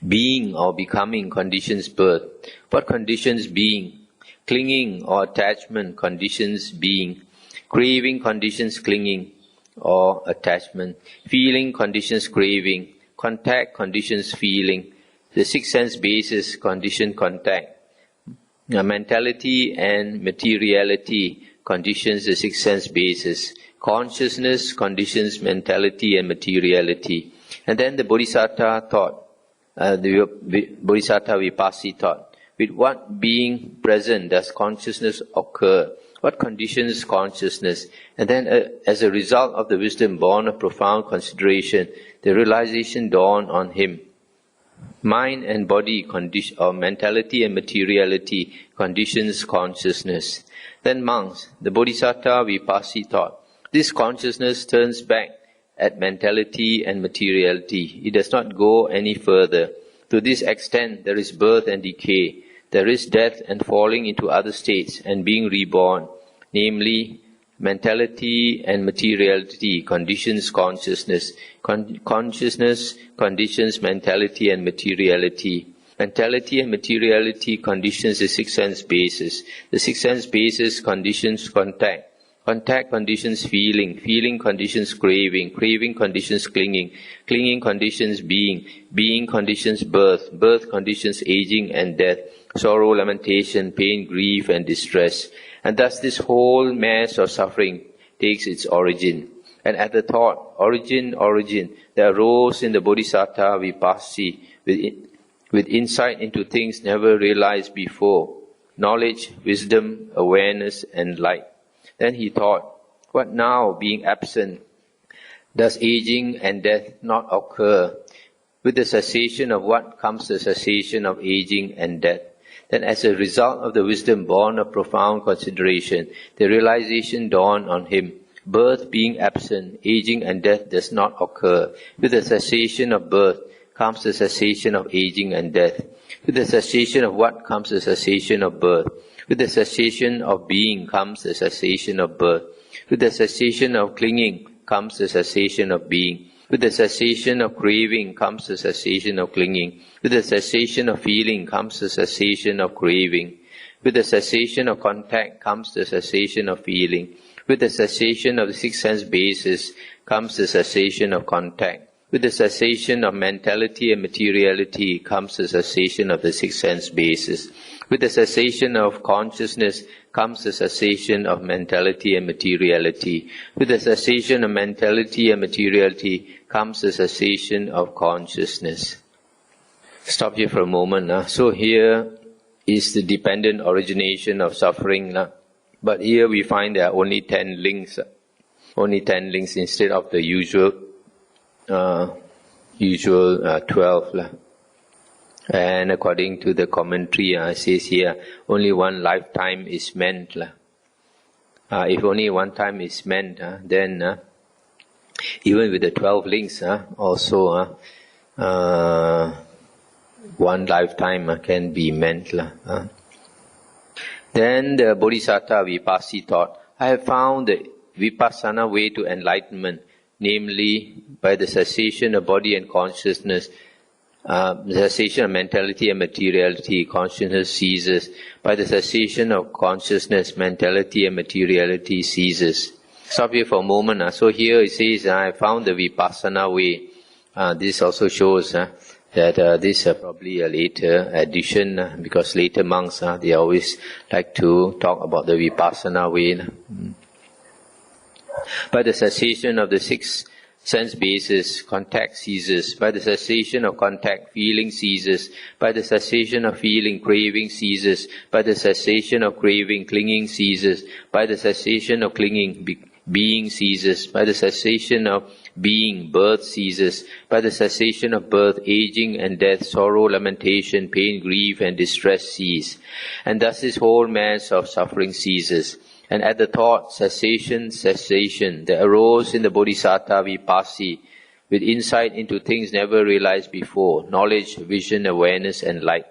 Being or becoming conditions birth. What conditions being? Clinging or attachment conditions being. Craving conditions clinging or attachment. Feeling conditions craving. Contact conditions feeling. The six sense bases condition contact. Mentality and materiality conditions the six sense bases. Consciousness conditions mentality and materiality. And then the Bodhisattva thought, the Bodhisattva Vipassana thought, with what being present does consciousness occur? What conditions consciousness? And then as a result of the wisdom born of profound consideration, the realization dawned on him. Mind and body, or mentality and materiality, conditions consciousness. Then monks, the Bodhisattva Vipassana thought, this consciousness turns back at mentality and materiality. It does not go any further. To this extent, there is birth and decay. There is death and falling into other states and being reborn. Namely, mentality and materiality conditions consciousness. Consciousness conditions mentality and materiality. Mentality and materiality conditions the six sense bases. The six sense bases conditions contact. Contact conditions feeling. Feeling conditions craving. Craving conditions clinging. Clinging conditions being. Being conditions birth. Birth conditions aging and death. Sorrow, lamentation, pain, grief and distress. And thus this whole mass of suffering takes its origin. And at the thought, origin, there arose in the Bodhisattva Vipassana with insight into things never realized before, knowledge, wisdom, awareness and light. Then he thought, what now, being absent, does aging and death not occur? With the cessation of what comes the cessation of aging and death? Then as a result of the wisdom born of profound consideration, the realization dawned on him. Birth being absent, aging and death does not occur. With the cessation of birth comes the cessation of aging and death. With the cessation of what comes the cessation of birth? With the cessation of being comes the cessation of birth. With the cessation of clinging comes the cessation of being. With the cessation of craving comes the cessation of clinging. With the cessation of feeling comes the cessation of craving. With the cessation of contact comes the cessation of feeling. With the cessation of the six sense bases comes the cessation of contact. With the cessation of mentality and materiality comes the cessation of the six sense bases. With the cessation of consciousness comes the cessation of mentality and materiality. With the cessation of mentality and materiality comes the cessation of consciousness. Stop here for a moment. So here is the dependent origination of suffering. But here we find there are only 10 links. Only 10 links instead of the usual 12. And according to the commentary, it says here, only one lifetime is meant. If only one time is meant, then even with the 12 links, also one lifetime can be meant. Then the Bodhisattva Vipassana thought, I have found the Vipassana way to enlightenment, namely by the cessation of body and consciousness. The cessation of mentality and materiality, consciousness ceases. By the cessation of consciousness, mentality and materiality ceases. Stop here for a moment. So here it says, I found the Vipassana way. This also shows that this is probably a later addition, because later monks, they always like to talk about the Vipassana way. By the cessation of the six sense bases, contact ceases. By the cessation of contact, feeling ceases. By the cessation of feeling, craving ceases. By the cessation of craving, clinging ceases. By the cessation of clinging, being ceases. By the cessation of being, birth ceases. By the cessation of birth, aging and death, sorrow, lamentation, pain, grief and distress cease. And thus this whole mass of suffering ceases. And at the thought, cessation, there arose in the Bodhisattva Vipassana with insight into things never realized before, knowledge, vision, awareness and light.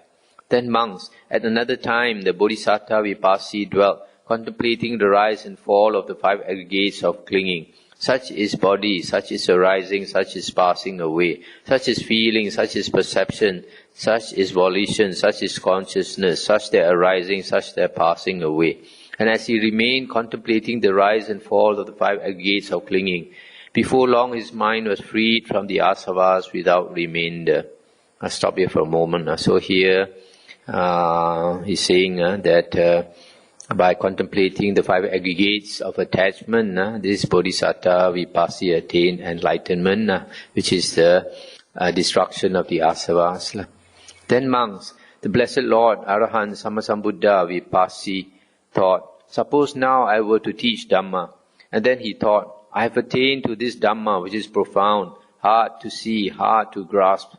Then monks, at another time the Bodhisattva Vipassana dwelt, contemplating the rise and fall of the five aggregates of clinging. Such is body, such is arising, such is passing away. Such is feeling, such is perception, such is volition, such is consciousness, such their arising, such their passing away. And as he remained contemplating the rise and fall of the five aggregates of clinging, before long his mind was freed from the asavas without remainder. I'll stop here for a moment. So here he's saying that by contemplating the five aggregates of attachment, this bodhisattva vipassy attained enlightenment, which is the destruction of the asavas. Then monks, the Blessed Lord, Arahant Sammasambuddha Vipassy, thought, suppose now I were to teach Dhamma. And then he thought, I have attained to this Dhamma which is profound, hard to see, hard to grasp,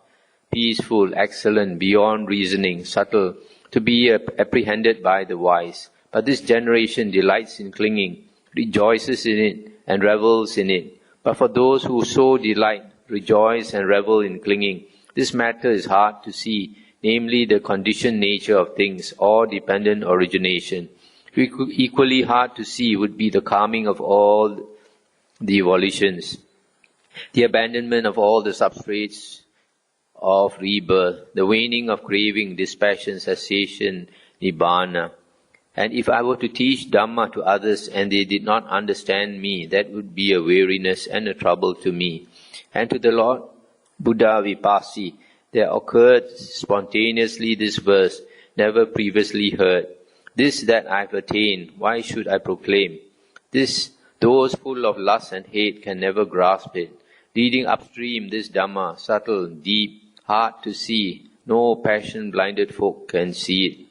peaceful, excellent, beyond reasoning, subtle, to be apprehended by the wise. But this generation delights in clinging, rejoices in it, and revels in it. But for those who so delight, rejoice, and revel in clinging, this matter is hard to see, namely the conditioned nature of things, or dependent origination. Equally hard to see would be the calming of all the volitions, the abandonment of all the substrates of rebirth, the waning of craving, dispassion, cessation, nibbana. And if I were to teach Dhamma to others and they did not understand me, that would be a weariness and a trouble to me. And to the Lord Buddha Vipassy, there occurred spontaneously this verse, never previously heard. This that I have attained, why should I proclaim? Those full of lust and hate can never grasp it. Leading upstream this Dhamma, subtle, deep, hard to see, no passion-blinded folk can see it.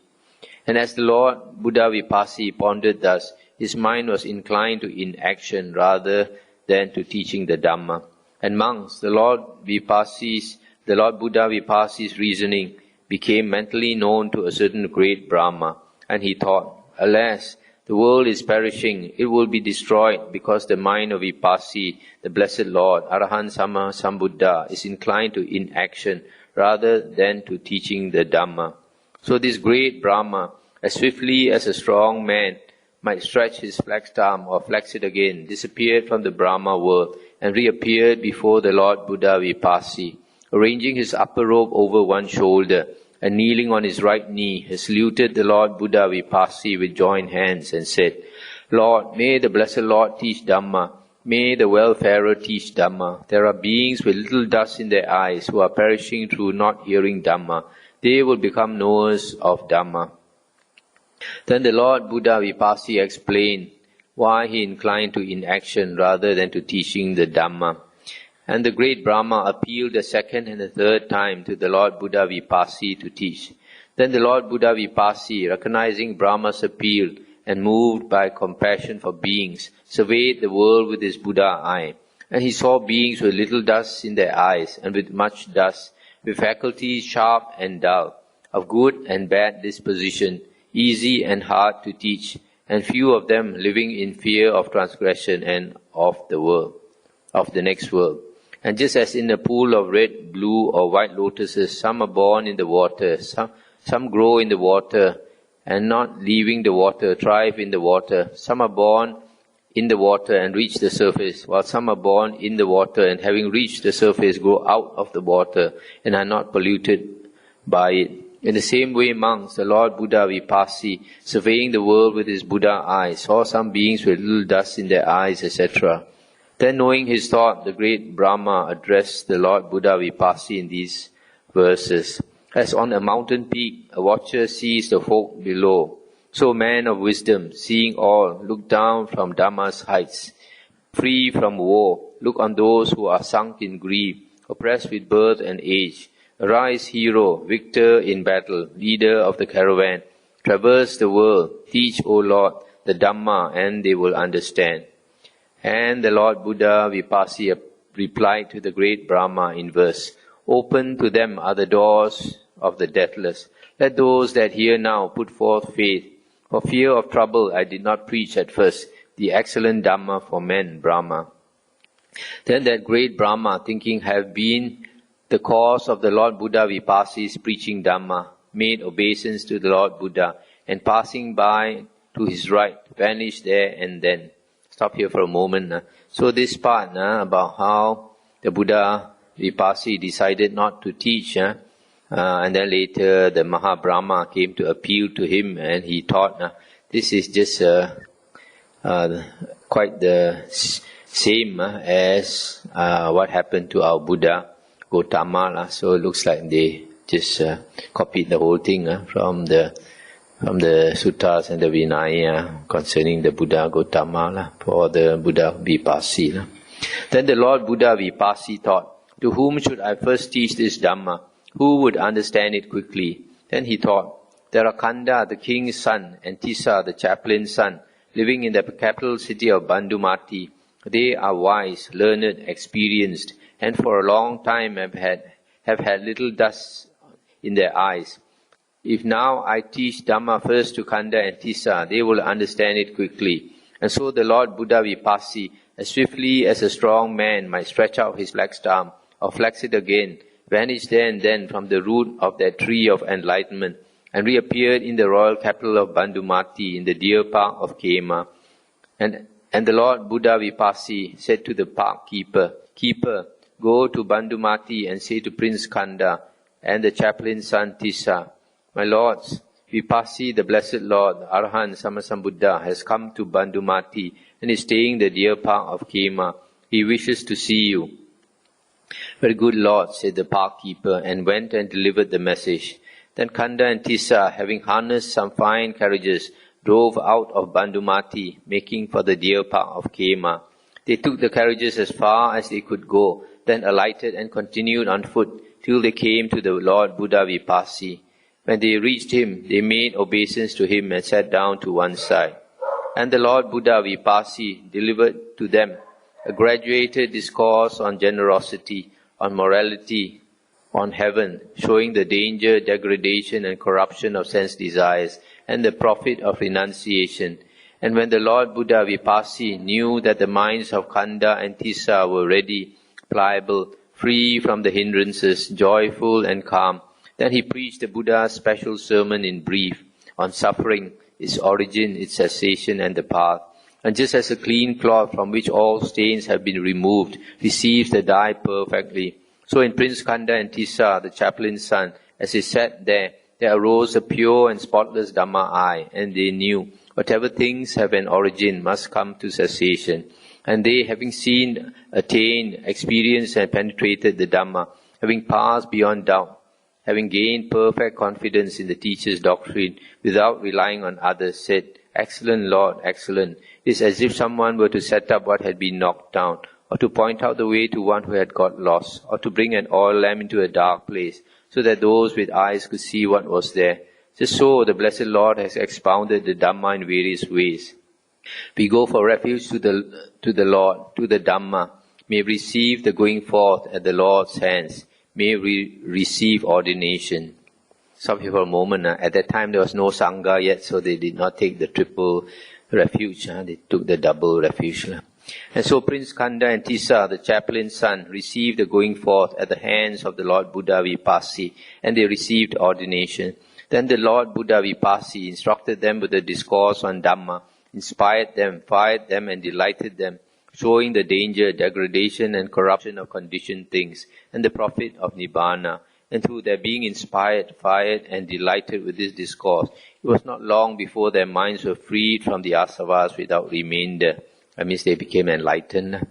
And as the Lord Buddha Vipassy pondered thus, his mind was inclined to inaction rather than to teaching the Dhamma. And monks, the Lord Buddha Vipassy's reasoning became mentally known to a certain great Brahma. And he thought, alas, the world is perishing, it will be destroyed because the mind of Vipassy, the Blessed Lord, Arahant Sammasambuddha, is inclined to inaction rather than to teaching the Dhamma. So this great Brahma, as swiftly as a strong man might stretch his flexed arm or flex it again, disappeared from the Brahma world and reappeared before the Lord Buddha Vipassy, arranging his upper robe over one shoulder and kneeling on his right knee, he saluted the Lord Buddha Vipassy with joined hands and said, Lord, may the Blessed Lord teach Dhamma. May the welfarer teach Dhamma. There are beings with little dust in their eyes who are perishing through not hearing Dhamma. They will become knowers of Dhamma. Then the Lord Buddha Vipassy explained why he inclined to inaction rather than to teaching the Dhamma. And the great Brahma appealed the second and the third time to the Lord Buddha Vipassy to teach. Then the Lord Buddha Vipassy, recognizing Brahma's appeal and moved by compassion for beings, surveyed the world with his Buddha eye. And he saw beings with little dust in their eyes and with much dust, with faculties sharp and dull, of good and bad disposition, easy and hard to teach, and few of them living in fear of transgression and of the world, of the next world. And just as in a pool of red, blue, or white lotuses, some are born in the water, some grow in the water, and not leaving the water, thrive in the water. Some are born in the water and reach the surface, while some are born in the water and having reached the surface go out of the water and are not polluted by it. In the same way, monks, the Lord Buddha Vipassy, surveying the world with his Buddha eye, saw some beings with little dust in their eyes, etc. Then, knowing his thought, the great Brahma addressed the Lord Buddha Vipassy in these verses. As on a mountain peak, a watcher sees the folk below, so man of wisdom, seeing all, look down from Dhamma's heights. Free from woe, look on those who are sunk in grief, oppressed with birth and age. Arise, hero, victor in battle, leader of the caravan. Traverse the world, teach, O Lord, the Dhamma, and they will understand. And the Lord Buddha Vipassy replied to the great Brahma in verse, Open to them are the doors of the deathless. Let those that hear now put forth faith. For fear of trouble I did not preach at first the excellent Dhamma for men, Brahma. Then that great Brahma, thinking have been the cause of the Lord Buddha Vipassy's preaching Dhamma, made obeisance to the Lord Buddha, and passing by to his right, vanished there and then. Stop here for a moment. So this part about how the Buddha Vipassi decided not to teach, and then later the Mahabrahma came to appeal to him and he taught. This is just quite the same as what happened to our Buddha Gautama. So it looks like they just copied the whole thing from the suttas and the Vinaya concerning the Buddha Gautama for the Buddha Vipassi. Then the Lord Buddha Vipassi thought, to whom should I first teach this Dhamma? Who would understand it quickly? Then he thought, there are Kanda, the king's son, and Tissa, the chaplain's son, living in the capital city of Bandumati. They are wise, learned, experienced, and for a long time have had little dust in their eyes. If now I teach Dhamma first to Kanda and Tissa, they will understand it quickly. And so the Lord Buddha Vipassi, as swiftly as a strong man might stretch out his flexed arm, or flex it again, vanished there and then from the root of that tree of enlightenment, and reappeared in the royal capital of Bandumati, in the deer park of Kema. And the Lord Buddha Vipassi said to the park keeper, Keeper, go to Bandumati and say to Prince Kanda and the chaplain's son Tissa, My lords, Vipassi, the blessed Lord, Arahant Sammasambuddha, has come to Bandumati and is staying in the deer park of Kema. He wishes to see you. Very good Lord, said the park keeper, and went and delivered the message. Then Kanda and Tissa, having harnessed some fine carriages, drove out of Bandumati, making for the deer park of Kema. They took the carriages as far as they could go, then alighted and continued on foot till they came to the Lord Buddha Vipassi. When they reached him, they made obeisance to him and sat down to one side. And the Lord Buddha Vipassi delivered to them a graduated discourse on generosity, on morality, on heaven, showing the danger, degradation and corruption of sense desires, and the profit of renunciation. And when the Lord Buddha Vipassi knew that the minds of Kanda and Tissa were ready, pliable, free from the hindrances, joyful and calm, then he preached the Buddha's special sermon in brief, on suffering, its origin, its cessation and the path. And just as a clean cloth from which all stains have been removed receives the dye perfectly, so in Prince Kanda and Tissa, the chaplain's son, as they sat there arose a pure and spotless Dhamma eye, and they knew whatever things have an origin must come to cessation. And they, having seen, attained, experienced and penetrated the Dhamma, having passed beyond doubt, having gained perfect confidence in the teacher's doctrine without relying on others, said, Excellent Lord, excellent. It is as if someone were to set up what had been knocked down, or to point out the way to one who had got lost, or to bring an oil lamp into a dark place, so that those with eyes could see what was there. Just so the Blessed Lord has expounded the Dhamma in various ways. We go for refuge to the Lord, to the Dhamma. May we receive the going forth at the Lord's hands. May we receive ordination. Stop here for a moment. At that time there was no Sangha yet, so they did not take the triple refuge. They took the double refuge. And so Prince Kanda and Tissa, the chaplain's son, received the going forth at the hands of the Lord Buddha Vipassi, and they received ordination. Then the Lord Buddha Vipassi instructed them with a discourse on Dhamma, inspired them, fired them and delighted them, showing the danger, degradation and corruption of conditioned things, and the profit of Nibbana. And through their being inspired, fired and delighted with this discourse, it was not long before their minds were freed from the asavas without remainder. That means they became enlightened.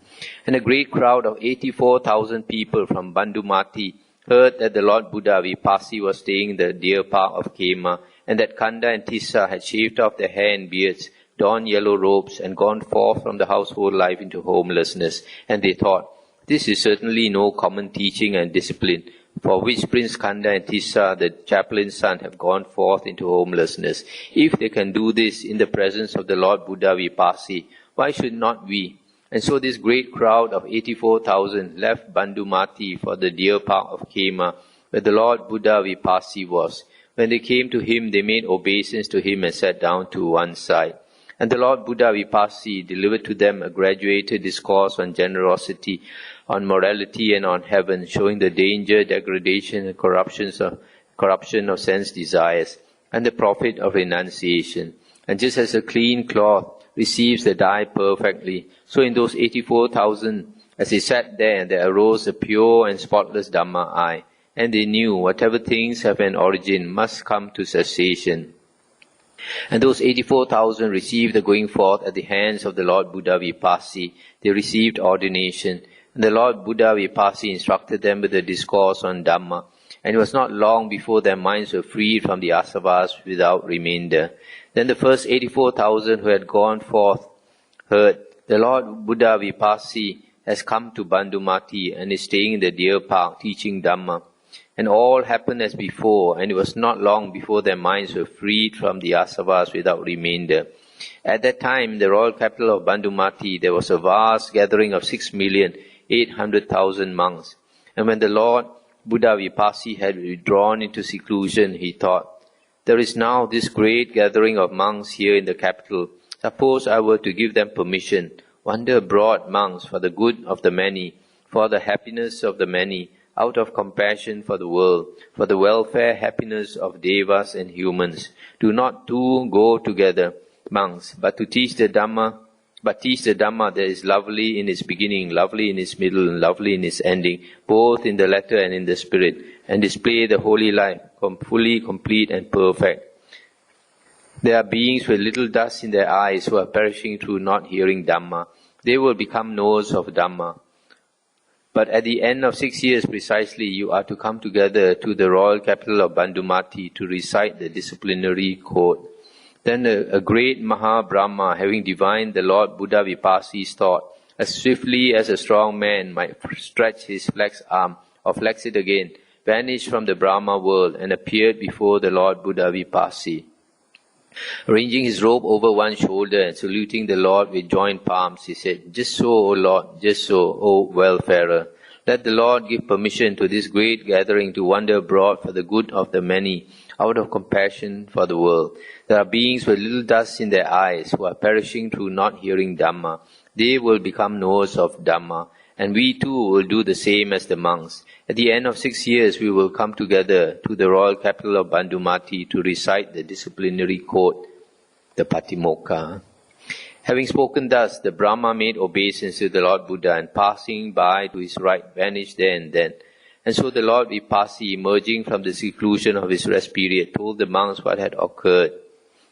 And a great crowd of 84,000 people from Bandumati heard that the Lord Buddha Vipassi was staying in the deer park of Kema, and that Kanda and Tissa had shaved off their hair and beards, donned yellow robes, and gone forth from the household life into homelessness. And they thought, this is certainly no common teaching and discipline, for which Prince Kanda and Tissa, the chaplain's son, have gone forth into homelessness. If they can do this in the presence of the Lord Buddha Vipassi, why should not we? And so this great crowd of 84,000 left Bandumati for the deer park of Kema, where the Lord Buddha Vipassi was. When they came to him, they made obeisance to him and sat down to one side. And the Lord Buddha Vipassi delivered to them a graduated discourse on generosity, on morality and on heaven, showing the danger, degradation and corruption of sense desires, and the profit of renunciation. And just as a clean cloth receives the dye perfectly. So in those 84,000, as they sat there arose a pure and spotless Dhamma eye, and they knew whatever things have an origin must come to cessation. And those 84,000 received the going forth at the hands of the Lord Buddha Vipassi. They received ordination. And the Lord Buddha Vipassi instructed them with a discourse on Dhamma. And it was not long before their minds were freed from the asavas without remainder. Then the first 84,000 who had gone forth heard, the Lord Buddha Vipassi has come to Bandumati and is staying in the deer park teaching Dhamma. And all happened as before, and it was not long before their minds were freed from the asavas without remainder. At that time, in the royal capital of Bandumati, there was a vast gathering of 6,800,000 monks. And when the Lord Buddha Vipassi had withdrawn into seclusion, he thought, there is now this great gathering of monks here in the capital. Suppose I were to give them permission, wander abroad, monks, for the good of the many, for the happiness of the many, out of compassion for the world, for the welfare, happiness of devas and humans. Do not two go together, monks, but teach the Dhamma that is lovely in its beginning, lovely in its middle, and lovely in its ending, both in the letter and in the spirit, and display the holy life, fully complete and perfect. There are beings with little dust in their eyes who are perishing through not hearing Dhamma. They will become knowers of Dhamma. But at the end of 6 years precisely, you are to come together to the royal capital of Bandumati to recite the disciplinary code. Then a great Mahabrahma, having divined the Lord Buddha Vipassi's thought, as swiftly as a strong man might stretch his flexed arm or flex it again, vanished from the Brahma world and appeared before the Lord Buddha Vipassi. Arranging his robe over one shoulder and saluting the Lord with joined palms, he said, "Just so, O Lord, just so, O welfarer. Let the Lord give permission to this great gathering to wander abroad for the good of the many, out of compassion for the world. There are beings with little dust in their eyes who are perishing through not hearing Dhamma. They will become knowers of Dhamma, and we too will do the same as the monks. At the end of 6 years, we will come together to the royal capital of Bandumati to recite the disciplinary code, the Patimokkha." Having spoken thus, the Brahma made obeisance to the Lord Buddha and passing by to his right vanished there and then. And so the Lord Vipassi, emerging from the seclusion of his rest period, told the monks what had occurred.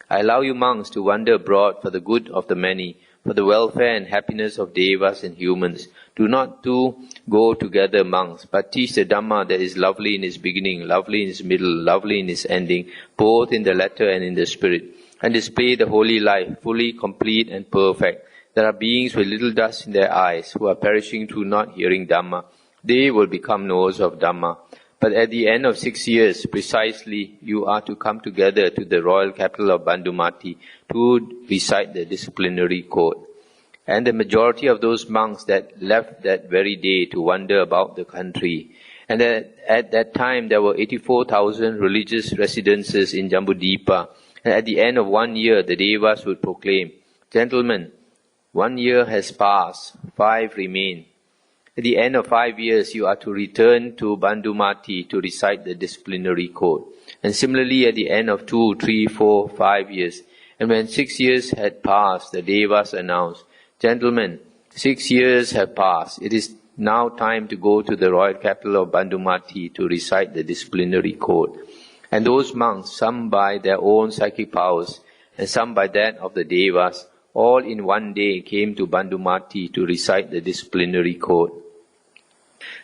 "I allow you monks to wander abroad for the good of the many, for the welfare and happiness of devas and humans. Do not two go together, monks, but teach the Dhamma that is lovely in its beginning, lovely in its middle, lovely in its ending, both in the letter and in the spirit, and display the holy life, fully complete and perfect. There are beings with little dust in their eyes who are perishing through not hearing Dhamma. They will become knowers of Dhamma. But at the end of 6 years, precisely, you are to come together to the royal capital of Bandumati to recite the disciplinary code." And the majority of those monks that left that very day to wander about the country. And at that time, there were 84,000 religious residences in Jambudipa. And at the end of 1 year, the devas would proclaim, "Gentlemen, 1 year has passed, 5 remain. At the end of 5 years, you are to return to Bandumati to recite the disciplinary code." And similarly, at the end of 2, 3, 4, 5 years. And when 6 years had passed, the devas announced, "Gentlemen, 6 years have passed. It is now time to go to the royal capital of Bandumati to recite the disciplinary code." And those monks, some by their own psychic powers, and some by that of the devas, all in one day came to Bandumati to recite the disciplinary code.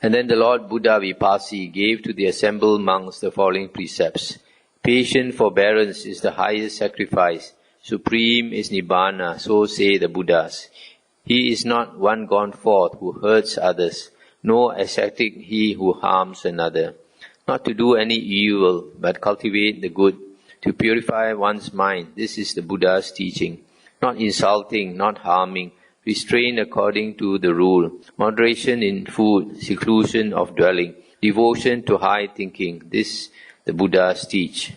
And then the Lord Buddha Vipassi gave to the assembled monks the following precepts. "Patient forbearance is the highest sacrifice. Supreme is Nibbana, so say the Buddhas. He is not one gone forth who hurts others, nor ascetic he who harms another. Not to do any evil, but cultivate the good, to purify one's mind. This is the Buddha's teaching. Not insulting, not harming, restraint according to the rule, moderation in food, seclusion of dwelling, devotion to high thinking. This the Buddhas teach."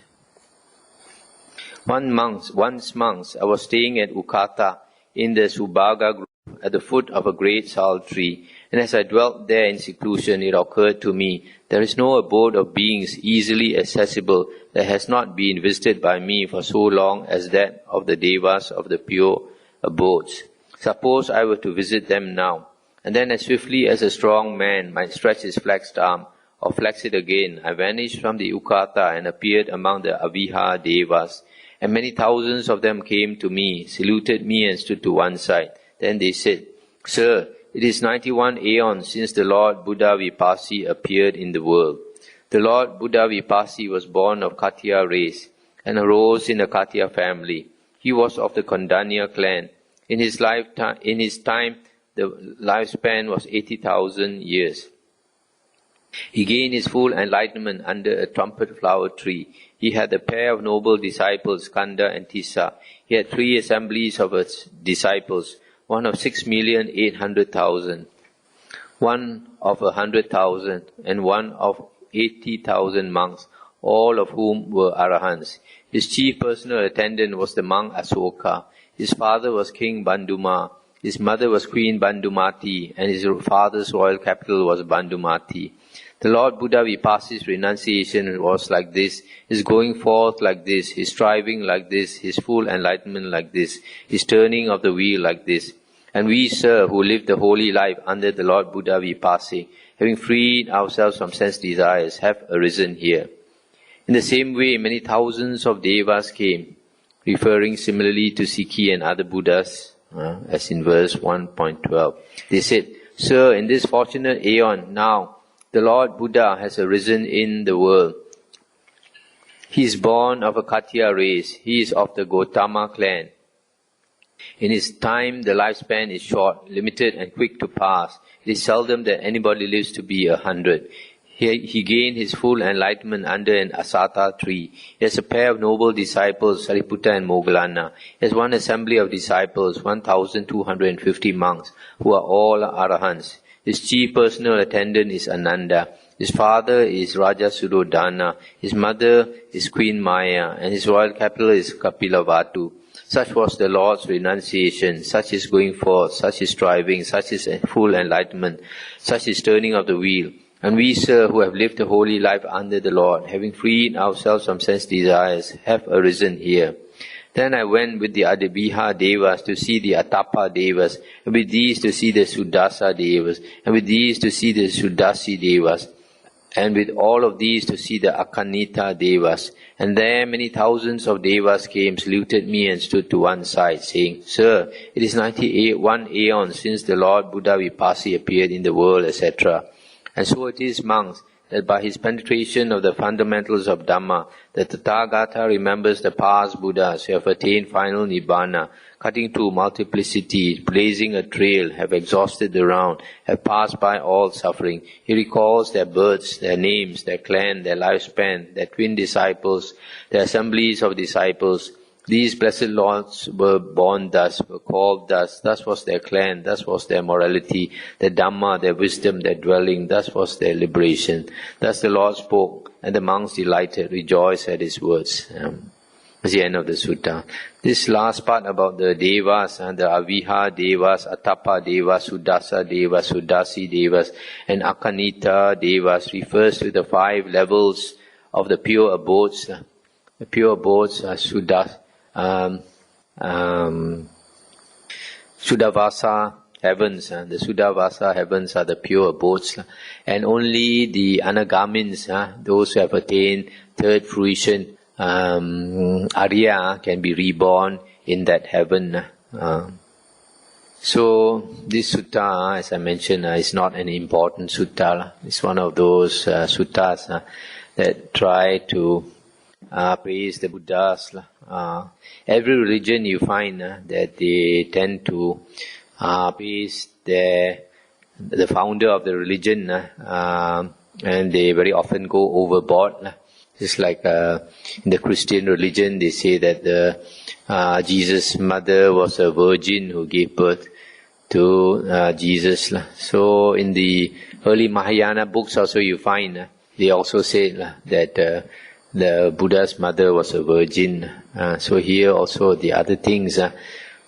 Once, monks, I was staying at Ukata in the Subhaga group at the foot of a great sal tree, and as I dwelt there in seclusion, it occurred to me, there is no abode of beings easily accessible that has not been visited by me for so long as that of the devas of the pure abodes. Suppose I were to visit them now, and then as swiftly as a strong man might stretch his flexed arm, or flex it again, I vanished from the Ukata and appeared among the Aviha Devas, and many thousands of them came to me, saluted me and stood to one side. Then they said, Sir, it is 91 aeons since the Lord Buddha Vipassi appeared in the world. The Lord Buddha Vipassi was born of Katya race and arose in the Katya family. He was of the Kondanya clan. In his time, the lifespan was 80,000 years. He gained his full enlightenment under a trumpet flower tree. He had a pair of noble disciples, Kanda and Tissa. He had 3 assemblies of his disciples, one of 6,800,000, one of 100,000, and one of 80,000 monks, all of whom were Arahants. His chief personal attendant was the monk Asoka. His father was King Banduma. His mother was Queen Bandumati, and his father's royal capital was Bandumati. The Lord Buddha Vipassi's renunciation was like this, his going forth like this, his striving like this, his full enlightenment like this, his turning of the wheel like this. And we, sir, who live the holy life under the Lord Buddha Vipassi, having freed ourselves from sense desires, have arisen here. In the same way, many thousands of devas came, referring similarly to Sikhi and other Buddhas, as in verse 1.12. They said, Sir, in this fortunate aeon, now, the Lord Buddha has arisen in the world. He is born of a Katya race. He is of the Gotama clan. In his time, the lifespan is short, limited and quick to pass. It is seldom that anybody lives to be 100. He gained his full enlightenment under an asata tree. He has a pair of noble disciples, Sariputta and Moggallana. He has one assembly of disciples, 1,250 monks, who are all arahants. His chief personal attendant is Ananda. His father is Raja Suddhodana. His mother is Queen Maya, and his royal capital is Kapilavatu. Such was the Lord's renunciation, such is going forth, such is striving, such is full enlightenment, such is turning of the wheel. And we, sir, who have lived a holy life under the Lord, having freed ourselves from sense desires, have arisen here. Then I went with the Adabiha Devas to see the Atapa Devas, and with these to see the Suddasa Devas, and with these to see the Suddasi Devas, and with all of these to see the Akanita Devas. And there many thousands of Devas came, saluted me and stood to one side, saying, Sir, it is 91 aeons since the Lord Buddha Vipassi appeared in the world, etc. And so it is, monks, that by his penetration of the fundamentals of Dhamma, the Tathagata remembers the past Buddhas who have attained final Nibbana, cutting through multiplicity, blazing a trail, have exhausted the round, have passed by all suffering. He recalls their births, their names, their clan, their lifespan, their twin disciples, their assemblies of disciples. These blessed lords were born thus, were called thus was their clan, thus was their morality, their Dhamma, their wisdom, their dwelling, thus was their liberation. Thus the Lord spoke, and the monks delighted, rejoiced at his words. That's the end of the sutta. This last part about the Devas, the Aviha Devas, Atapa Devas, Suddasa Devas, Suddasi Devas, and Akanita Devas refers to the 5 levels of the pure abodes. The pure abodes are Suddhavasa heavens. The Suddhavasa heavens are the pure abodes. And only the Anagamins, those who have attained third fruition, Arya, can be reborn in that heaven. So this sutta, as I mentioned, is not an important sutta. It's one of those suttas that try to praise the Buddhas. Every religion you find that they tend to praise the founder of the religion, and they very often go overboard. Just like in the Christian religion, they say that Jesus' mother was a virgin who gave birth to Jesus. So in the early Mahayana books also you find, they also say that the Buddha's mother was a virgin. So here also the other things are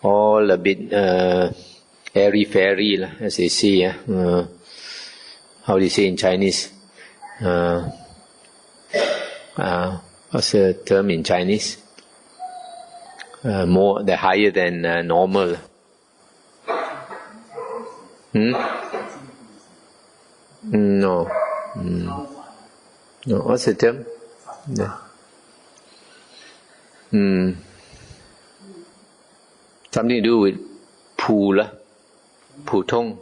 all a bit airy-fairy, as they say. How do you say in Chinese? What's the term in Chinese? more, they're higher than normal. No. No. What's the term? Yeah. Something to do with Pula, Putong,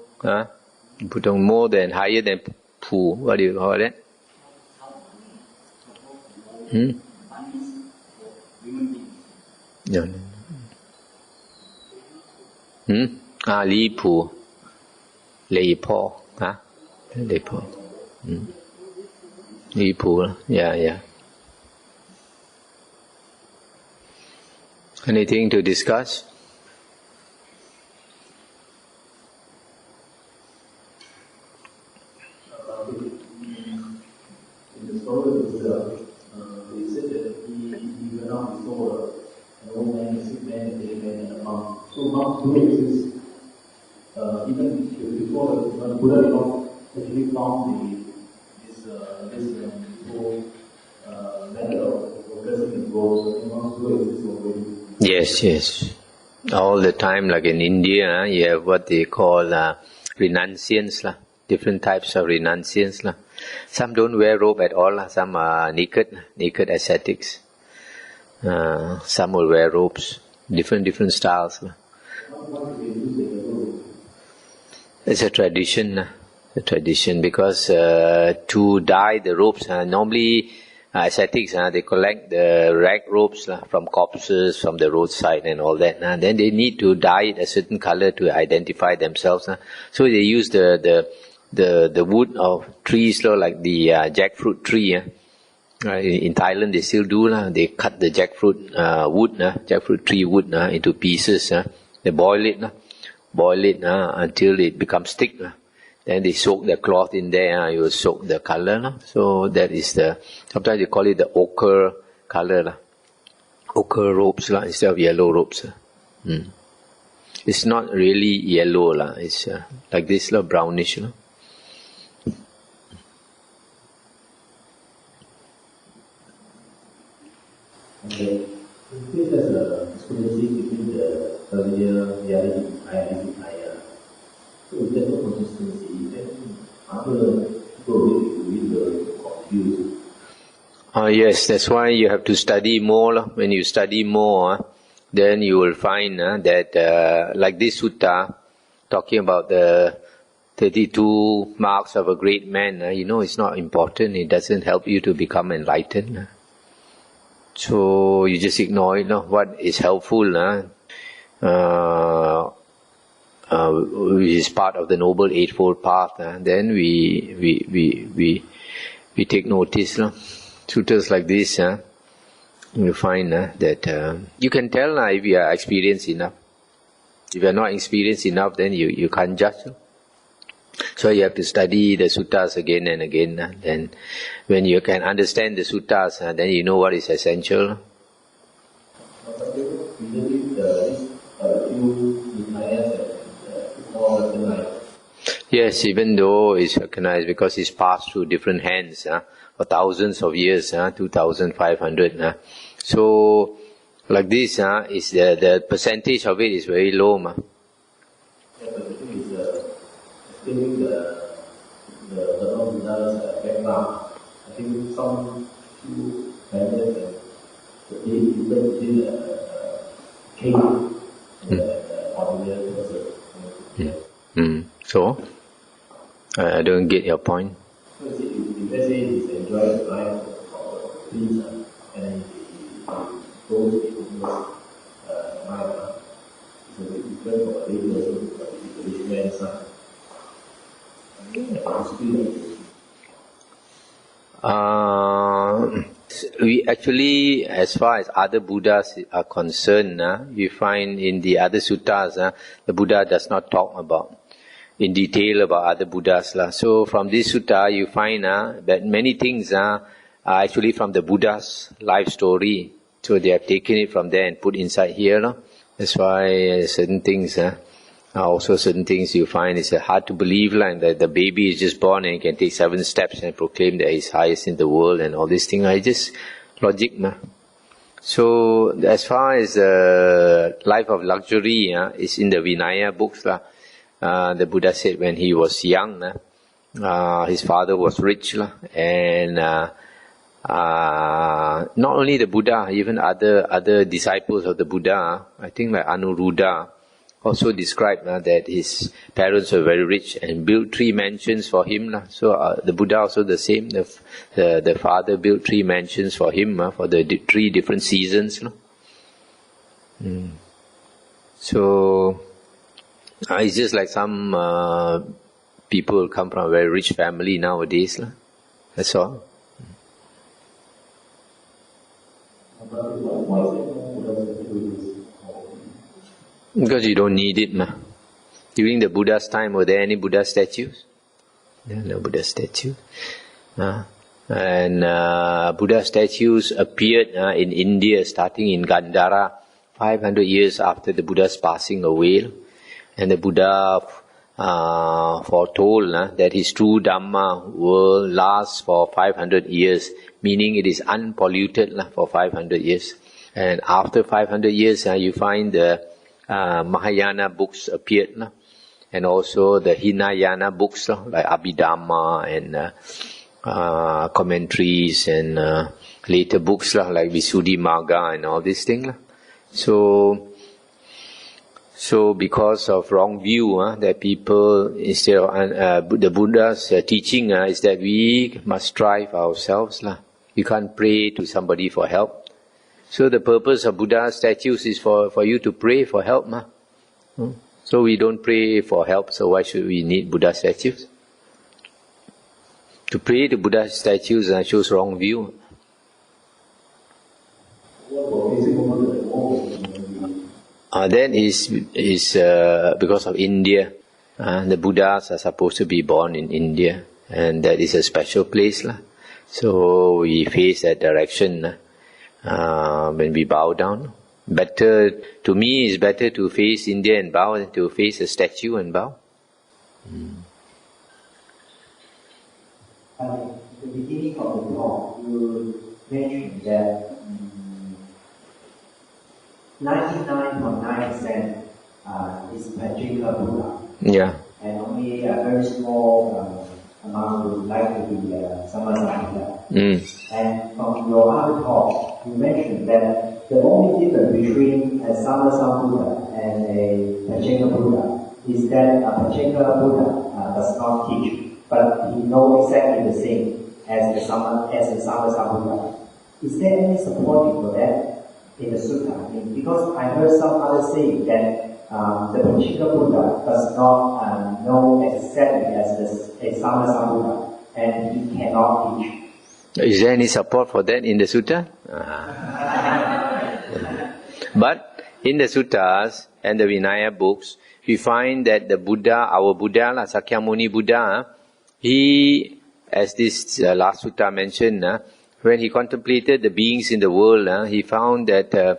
Putong, more than, higher than Pu. What do you call that? No. Li Pu. Li Po. Li Po. Li Pu. Yeah. Anything to discuss? In the story of Buddha, they said that he went out before an old man, a sick man, a dead man, and a monk. So monks do exist. Even before when Buddha did not actually found this whole method of progressing in growth, monks do exist already. Yes. All the time, like in India, you have what they call renunciants, different types of renunciants. Some don't wear robe at all, some are naked ascetics. Some will wear robes, different styles. It's a tradition, because to dye the robes, normally ascetics, they collect the rag robes from corpses, from the roadside and all that. Then they need to dye it a certain color to identify themselves. So they use the wood of trees, like the jackfruit tree. In Thailand they still do. They cut the jackfruit jackfruit tree wood into pieces. They boil it until it becomes thick. Then they soak the cloth in there, you will soak the color. So that is sometimes they call it the ochre color. Ochre robes instead of yellow robes. It's not really yellow, it's like this, brownish. Okay. This is a discrepancy between the earlier Digha Nikaya and Nikaya. So if there's no consistency, then other people will be confused. Yes, that's why you have to study more. When you study more, then you will find that like this sutta, talking about the 32 marks of a great man, it's not important. It doesn't help you to become enlightened. So you just ignore it. What is helpful, which is part of the Noble Eightfold Path, then we take notice. Suttas like this, you find that you can tell if you are experienced enough. If you are not experienced enough, then you can't judge. So you have to study the suttas again and again. Then when you can understand the suttas, then you know what is essential. Yes, even though it's recognized because it's passed through different hands for thousands of years, 2,500. So like this, is the percentage of it is very low. Yeah, but the thing is, explaining the Buddha's background, I think some few methods and the difference between the king and the ordinary person. So, I don't get your point. So if let's say he's enjoying the life of a prince and he goes into this life, it's a bit different from a lay person, but it's a rich man's son. We actually, as far as other Buddhas are concerned, we find in the other suttas, the Buddha does not talk about in detail about other Buddhas. So from this sutta, you find that many things are actually from the Buddha's life story. So they have taken it from there and put inside here. That's why certain things also certain things you find it's hard to believe, like that the baby is just born and he can take 7 steps and proclaim that he's highest in the world and all these things. It's just logic. So as far as the life of luxury is in the Vinaya books, the Buddha said when he was young, his father was rich, and not only the Buddha, even other disciples of the Buddha, I think like Anuruddha, also described that his parents were very rich and built 3 mansions for him. So the Buddha also the same. The father built 3 mansions for him for the 3 different seasons. So it's just like some people come from a very rich family nowadays. That's all. Because you don't need it. During the Buddha's time, were there any Buddha statues? No Buddha statues. And Buddha statues appeared in India starting in Gandhara 500 years after the Buddha's passing away. And the Buddha foretold that his true Dhamma will last for 500 years, meaning it is unpolluted for 500 years. And after 500 years, you find the Mahayana books appeared, and also the Hinayana books like Abhidhamma and commentaries and later books like Visuddhimagga and all these things. So because of wrong view that people, instead of the Buddha's teaching is that we must strive ourselves. You can't pray to somebody for help. So the purpose of Buddha statues is for you to pray for help. So we don't pray for help, so why should we need Buddha statues? To pray to Buddha statues shows wrong view. That is because of India. The Buddhas are supposed to be born in India, and that is a special place. So we face that direction. When we bow down, to me, it's better to face India and bow than to face a statue and bow. At the beginning of the talk, you mentioned that 99.9% is Pajika Buddha. Yeah. And only a very small amount would like to be Sammasambuddha. And from your other talk, you mentioned that the only difference between a Sammasambuddha and a Pajika Buddha is that a Pajika Buddha does not teach, but he knows exactly the same as the Sammasambuddha. Is there any supporting for that in the sutta? Because I heard some others say that the Pajika Buddha does not know exactly as a Sammasambuddha, and he cannot teach. Is there any support for that in the sutta? But in the suttas and the Vinaya books, we find that the Buddha, our Buddha, Sakyamuni Buddha, he, as this last sutta mentioned, when he contemplated the beings in the world, he found that the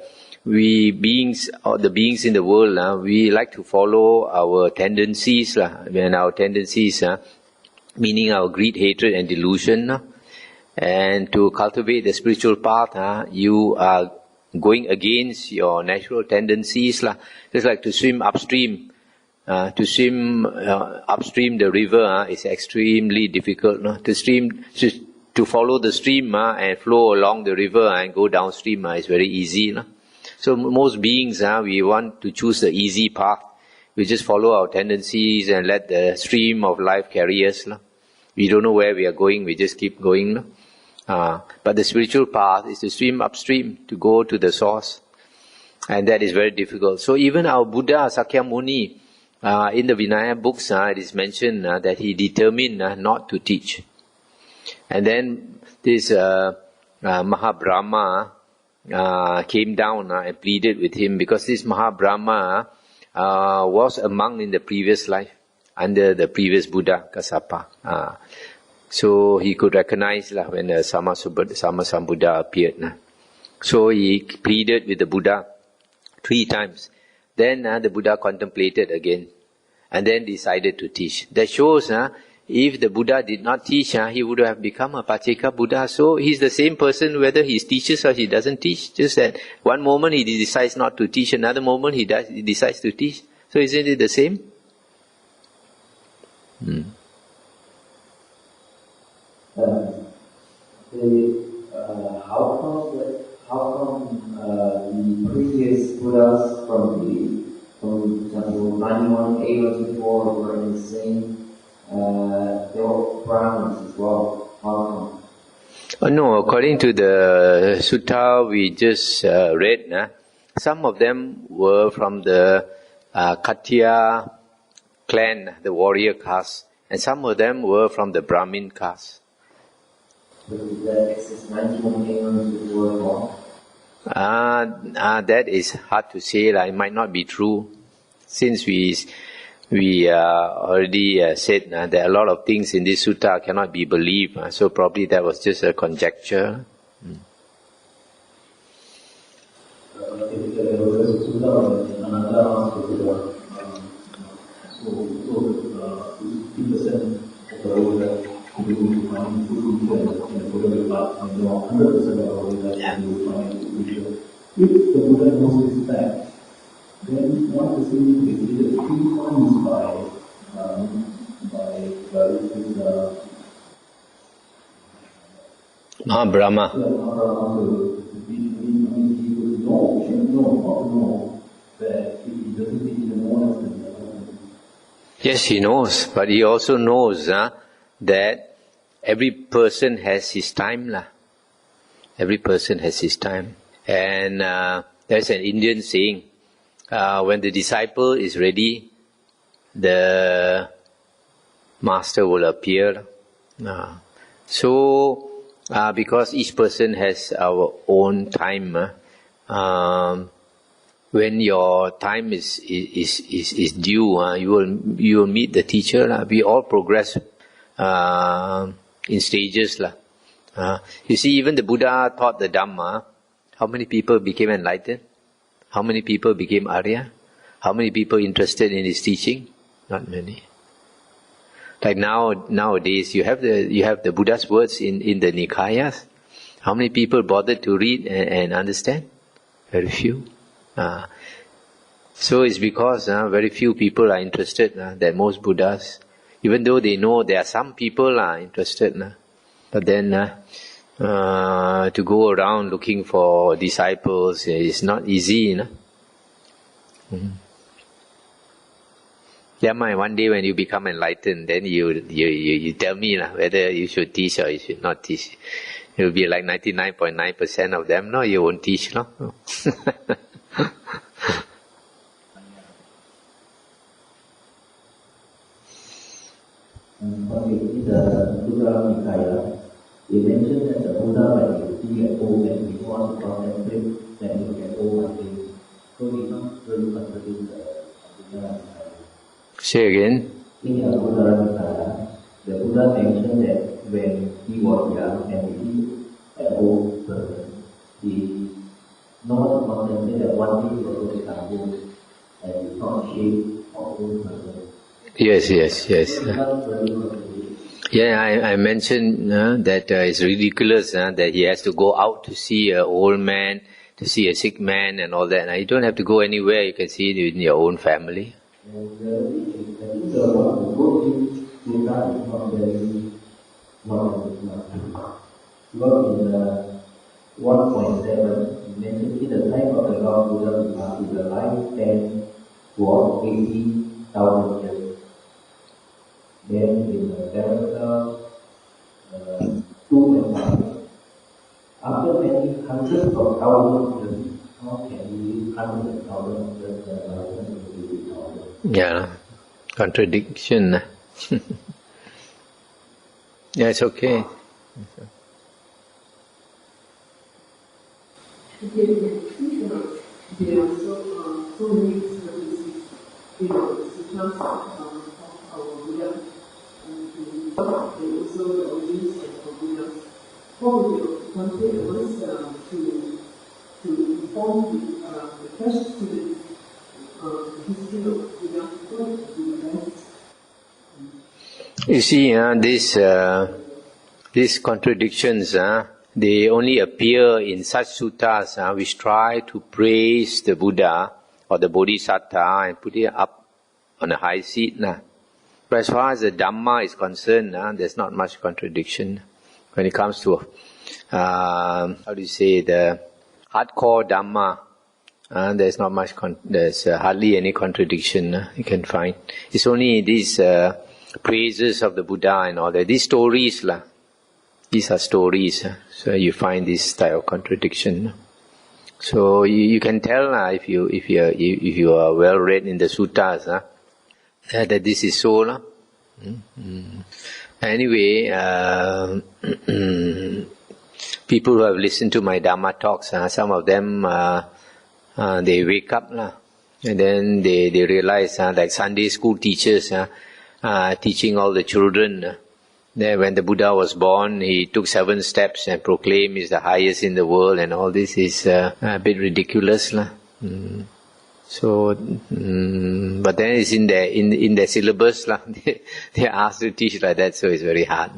beings in the world, we like to follow our tendencies, and our tendencies, meaning our greed, hatred and delusion. And to cultivate the spiritual path, you are going against your natural tendencies. Just like to swim upstream. To swim upstream the river is extremely difficult. To follow the stream and flow along the river and go downstream is very easy. So most beings, we want to choose the easy path. We just follow our tendencies and let the stream of life carry us. We don't know where we are going, we just keep going. But the spiritual path is to swim upstream, to go to the source. And that is very difficult. So even our Buddha, Sakyamuni, in the Vinaya books, it is mentioned that he determined not to teach. And then this Mahabrahma came down and pleaded with him, because this Mahabrahma was a monk in the previous life, under the previous Buddha, Kassapa. So he could recognize when the Sammasambuddha appeared. So he pleaded with the Buddha 3 times. Then the Buddha contemplated again, and then decided to teach. That shows if the Buddha did not teach, he would have become a Pacheka Buddha. So he's the same person whether he teaches or he doesn't teach. Just that one moment he decides not to teach, another moment he decides to teach. So isn't it the same? How come the previous Buddhas from example 91 ages before were in the same, they were Brahmins as well? How come? No, according to the sutta we just read, some of them were from the Khattiya clan, the warrior caste, and some of them were from the Brahmin caste. That is hard to say. It might not be true, since we already said that a lot of things in this sutta cannot be believed. So probably that was just a conjecture. If the Buddha knows this fact, then one is either 3 times by this Brahma. he would know that if he doesn't teach the monastic. Yes, he knows, but he also knows that every person has his time. Every person has his time. And there's an Indian saying, when the disciple is ready, the master will appear. So, because each person has our own time, when your time is due, you will meet the teacher. We all progress in stages. You see, even the Buddha taught the Dhamma. How many people became enlightened? How many people became Arya? How many people interested in his teaching? Not many. Like nowadays, you have the Buddha's words in the Nikayas. How many people bothered to read and understand? Very few. So it's because very few people are interested. That most Buddhas, even though they know there are some people are interested, but then to go around looking for disciples is not easy. One day when you become enlightened, then you tell me whether you should teach or you should not teach. It will be like 99.9% of them. No, you won't teach. No. In the Digha Nikaya, they mentioned that the Buddha, when he get old and he wants to contemplate, then he will get old again. So he not really contradict the Digha Nikaya. Say again. In the Buddha Nikaya, the Buddha mentioned that when he was young and he an old person, he not contemplate that one day he was going to become old and he not shape of old person. Yes. I mentioned that it's ridiculous that he has to go out to see an old man, to see a sick man and all that. You don't have to go anywhere, you can see it in your own family. Because in 1.7, he mentioned in the time of the Lord Buddha, the lifespan was 80,000 years. Then in the Theravada 2 and 5, after many hundreds of thousands of years, how can we live hundreds of thousands of years and lifespan 80,000? Yeah, contradiction. Yeah, it's okay. There are so many services, in terms of our Buddha, and also the origins of Buddha. Probably one thing was to inform the fresh students the history of Buddha to the best. You see, these contradictions, they only appear in such suttas which try to praise the Buddha or the Bodhisattva and put it up on a high seat. But as far as the Dhamma is concerned, there's not much contradiction. When it comes to, the hardcore Dhamma, there's not much, there's hardly any contradiction you can find. It's only these praises of the Buddha and all that. These stories, these are stories. So you find this type of contradiction. So you can tell if you are well read in the suttas that this is so. Anyway, people who have listened to my Dhamma talks, some of them they wake up and then they realize like Sunday school teachers teaching all the children that when the Buddha was born, he took 7 steps and proclaimed he's the highest in the world, and all this is a bit ridiculous. So, but then it's in their syllabus, they are asked to teach like that, so it's very hard.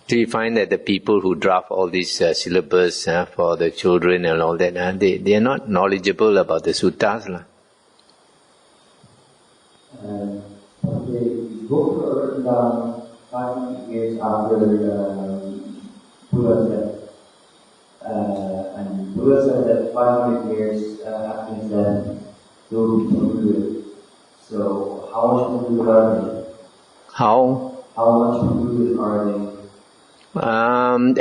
So you find that the people who draft all these syllabus for the children and all that, they are not knowledgeable about the suttas. The book written down 5 years after Buddha said. And Buddha said that 500 years after his death, they will be concluded. So how much concluded are they? How much concluded are they?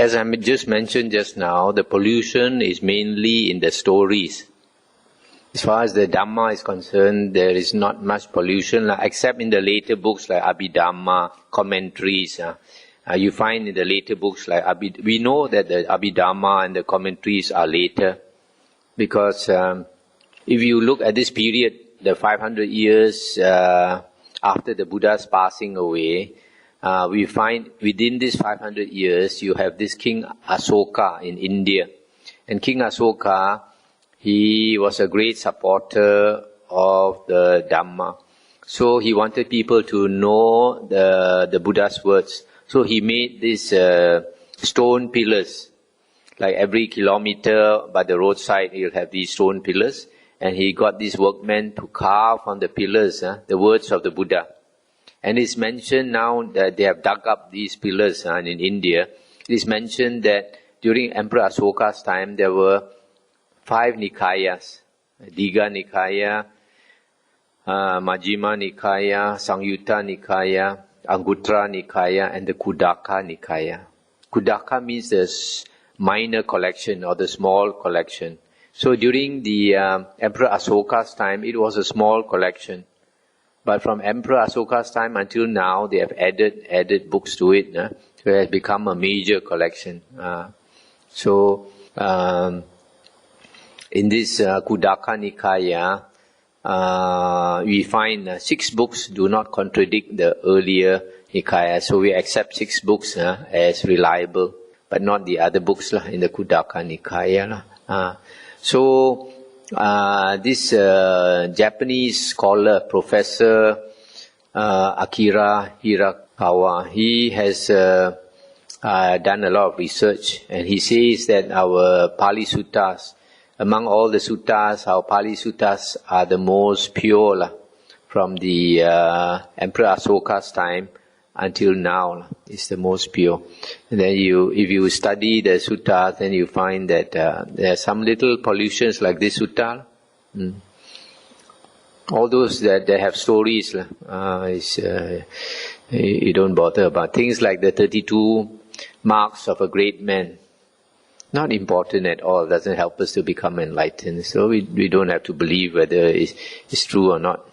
As I just mentioned just now, the pollution is mainly in the stories. As far as the Dhamma is concerned, there is not much pollution, except in the later books like Abhidhamma, commentaries. You find in the later books like we know that the Abhidhamma and the commentaries are later, because if you look at this period, the 500 years after the Buddha's passing away, we find within this 500 years you have this King Asoka in India. And King Asoka, he was a great supporter of the Dhamma. So he wanted people to know the Buddha's words. So he made these stone pillars. Like every kilometer by the roadside, he'll have these stone pillars. And he got these workmen to carve on the pillars the words of the Buddha. And it's mentioned now that they have dug up these pillars in India. It is mentioned that during Emperor Asoka's time, there were 5 Nikayas. Digha Nikaya, Majjhima Nikaya, Sangyutta Nikaya, Anguttara Nikaya, and the Khuddaka Nikaya. Khuddaka means the minor collection or the small collection. So during the Emperor Asoka's time, it was a small collection. But from Emperor Asoka's time until now, they have added books to it. So it has become a major collection. In this Khuddaka Nikaya, we find 6 books do not contradict the earlier Nikaya. So we accept 6 books as reliable, but not the other books in the Khuddaka Nikaya. This Japanese scholar, Professor Akira Hirakawa, he has done a lot of research, and he says that our Pali Suttas, among all the suttas, our Pali Suttas are the most pure from the Emperor Asoka's time until now. It's the most pure. And then if you study the suttas, then you find that there are some little pollutions like this sutta. All those that they have stories, you don't bother about. Things like the 32 marks of a great man. Not important at all. Doesn't help us to become enlightened. So we don't have to believe whether it's true or not.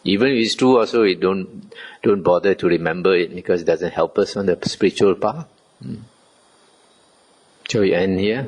Even if it's true, also we don't bother to remember it because it doesn't help us on the spiritual path. Shall we end here?